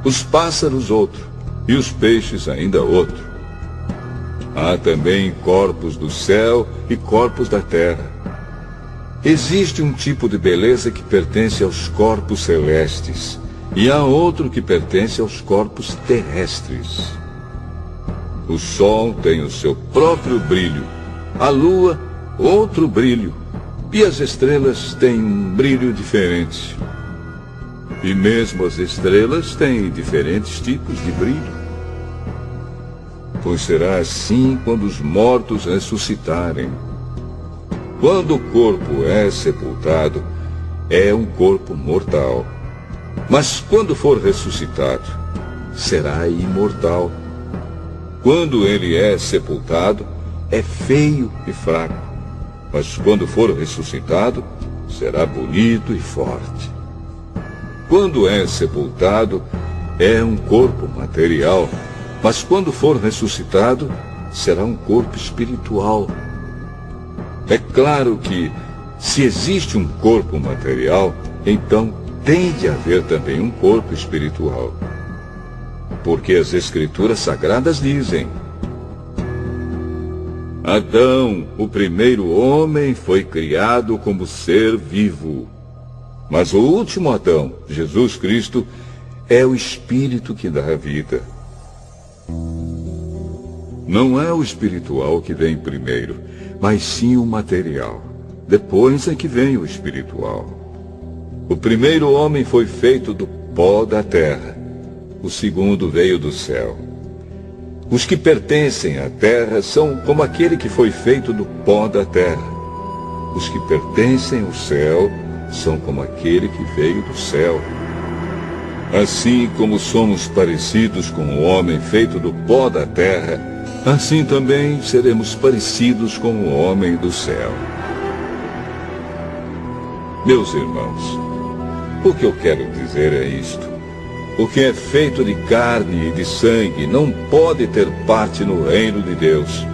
os pássaros outro, e os peixes ainda outro. Há também corpos do céu e corpos da terra. Existe um tipo de beleza que pertence aos corpos celestes, e há outro que pertence aos corpos terrestres. O sol tem o seu próprio brilho, a lua outro brilho, e as estrelas têm um brilho diferente. E mesmo as estrelas têm diferentes tipos de brilho. pois será assim quando os mortos ressuscitarem. Quando o corpo é sepultado, é um corpo mortal. Mas quando for ressuscitado, será imortal. Quando ele é sepultado, é feio e fraco. Mas quando for ressuscitado, será bonito e forte. Quando é sepultado, é um corpo material. Mas quando for ressuscitado, será um corpo espiritual. É claro que, se existe um corpo material, então tem de haver também um corpo espiritual. Porque as Escrituras Sagradas dizem: Adão, o primeiro homem, foi criado como ser vivo. Mas o último Adão, Jesus Cristo, é o Espírito que dá a vida. Não é o espiritual que vem primeiro, mas sim o material. Depois é que vem o espiritual. O primeiro homem foi feito do pó da terra. O segundo veio do céu. Os que pertencem à terra são como aquele que foi feito do pó da terra. Os que pertencem ao céu são como aquele que veio do céu. Assim como somos parecidos com o homem feito do pó da terra, assim também seremos parecidos com o homem do céu. Meus irmãos, o que eu quero dizer é isto: o que é feito de carne e de sangue não pode ter parte no reino de Deus,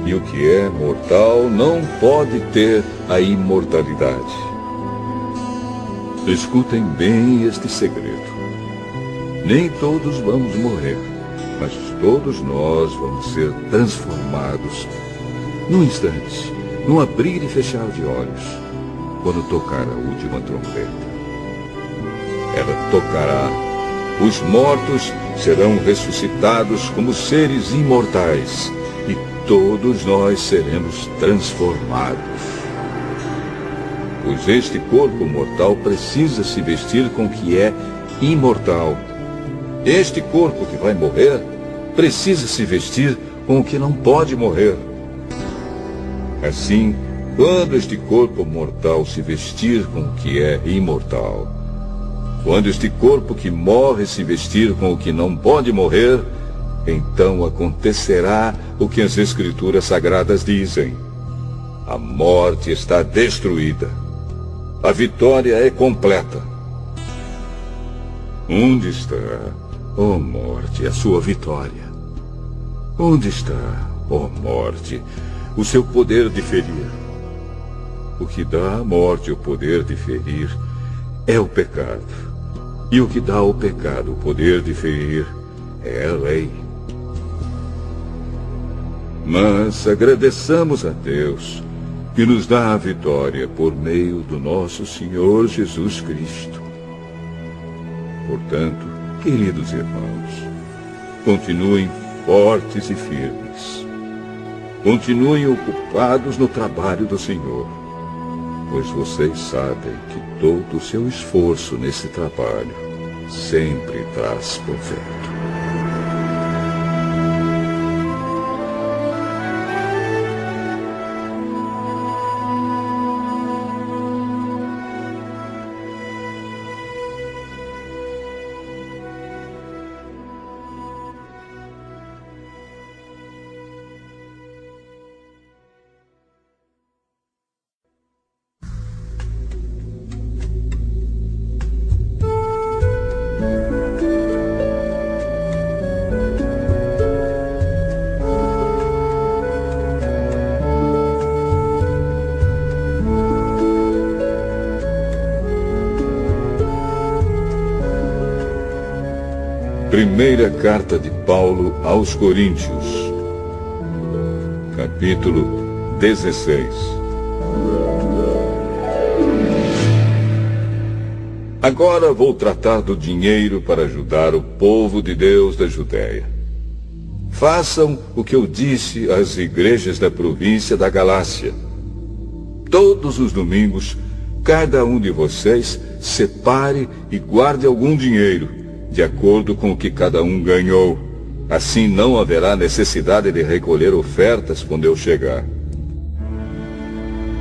e o que é mortal não pode ter a imortalidade. Escutem bem este segredo. Nem todos vamos morrer, mas todos nós vamos ser transformados num instante, num abrir e fechar de olhos, quando tocar a última trombeta. Ela tocará. Os mortos serão ressuscitados como seres imortais, e todos nós seremos transformados. Pois este corpo mortal precisa se vestir com o que é imortal. Este corpo que vai morrer precisa se vestir com o que não pode morrer. Assim, quando este corpo mortal se vestir com o que é imortal, quando este corpo que morre se vestir com o que não pode morrer, então acontecerá o que as Escrituras Sagradas dizem: a morte está destruída. A vitória é completa. Onde está, ó morte, a sua vitória? Onde está, ó morte, o seu poder de ferir? O que dá à morte o poder de ferir é o pecado. E o que dá ao pecado o poder de ferir é a lei. Mas agradeçamos a Deus, que nos dá a vitória por meio do nosso Senhor Jesus Cristo. Portanto, queridos irmãos, continuem fortes e firmes. Continuem ocupados no trabalho do Senhor, pois vocês sabem que todo o seu esforço nesse trabalho sempre traz proveito. Primeira carta de Paulo aos Coríntios, capítulo 16. Agora vou tratar do dinheiro para ajudar o povo de Deus da Judéia. Façam o que eu disse às igrejas da província da Galácia. Todos os domingos, cada um de vocês separe e guarde algum dinheiro, de acordo com o que cada um ganhou, Assim não haverá necessidade de recolher ofertas quando eu chegar.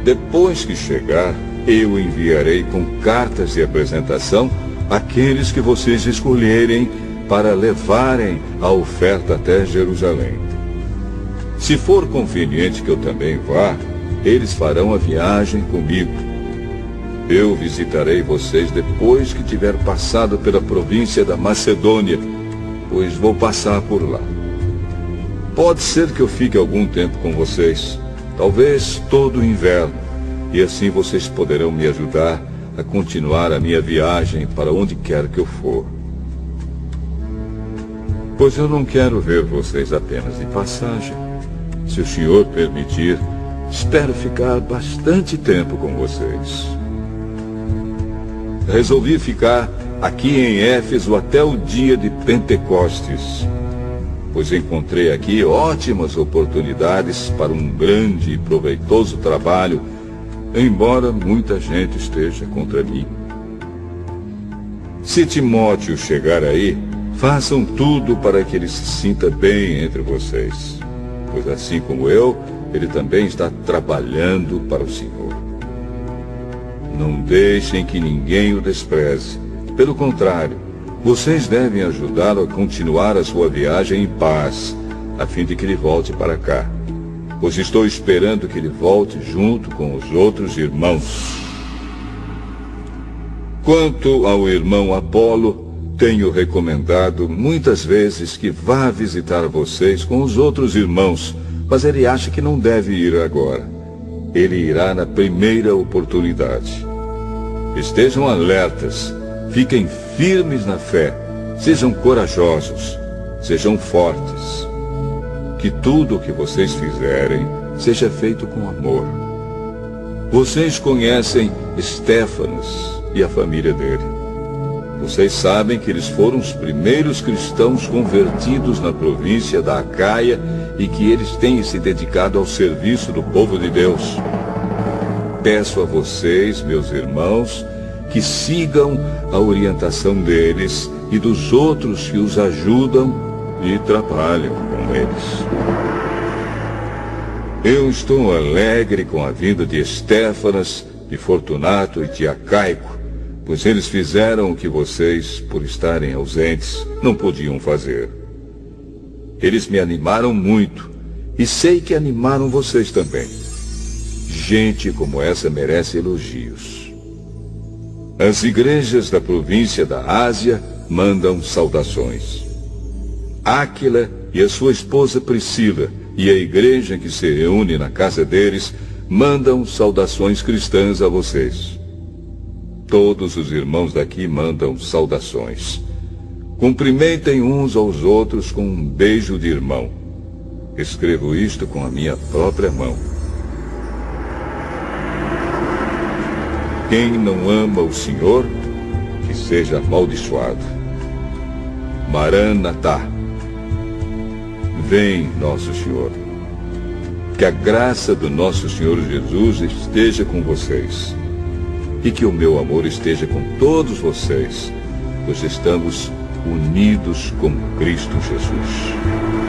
Depois que chegar, eu enviarei com cartas de apresentação aqueles que vocês escolherem para levarem a oferta até Jerusalém. Se for conveniente que eu também vá, eles farão a viagem comigo. Eu visitarei vocês depois que tiver passado pela província da Macedônia, pois vou passar por lá. Pode ser que eu fique algum tempo com vocês, talvez todo o inverno, e assim vocês poderão me ajudar a continuar a minha viagem para onde quer que eu for. Pois eu não quero ver vocês apenas de passagem. Se o Senhor permitir, espero ficar bastante tempo com vocês. Resolvi ficar aqui em Éfeso até o dia de Pentecostes, pois encontrei aqui ótimas oportunidades para um grande e proveitoso trabalho, embora muita gente esteja contra mim. Se Timóteo chegar aí, façam tudo para que ele se sinta bem entre vocês, pois assim como eu, ele também está trabalhando para o Senhor. Não deixem que ninguém o despreze. Pelo contrário, vocês devem ajudá-lo a continuar a sua viagem em paz, a fim de que ele volte para cá, pois estou esperando que ele volte junto com os outros irmãos. Quanto ao irmão Apolo, tenho recomendado muitas vezes que vá visitar vocês com os outros irmãos, mas ele acha que não deve ir agora. Ele irá na primeira oportunidade. Estejam alertas, fiquem firmes na fé, sejam corajosos, sejam fortes. Que tudo o que vocês fizerem seja feito com amor. Vocês conhecem Estéfanas e a família dele. Vocês sabem que eles foram os primeiros cristãos convertidos na província da Acaia e que eles têm se dedicado ao serviço do povo de Deus. Peço a vocês, meus irmãos, que sigam a orientação deles e dos outros que os ajudam e trabalham com eles. Eu estou alegre com a vinda de Estéfanas, de Fortunato e de Acaico, pois eles fizeram o que vocês, por estarem ausentes, não podiam fazer. Eles me animaram muito, e sei que animaram vocês também. Gente como essa merece elogios. As igrejas da província da Ásia mandam saudações. Áquila e a sua esposa Priscila e a igreja que se reúne na casa deles mandam saudações cristãs a vocês. Todos os irmãos daqui mandam saudações. Cumprimentem uns aos outros com um beijo de irmão. Escrevo isto com a minha própria mão. Quem não ama o Senhor, que seja amaldiçoado. Maranatá. Vem, nosso Senhor. Que a graça do nosso Senhor Jesus esteja com vocês. E que o meu amor esteja com todos vocês, pois estamos unidos com Cristo Jesus.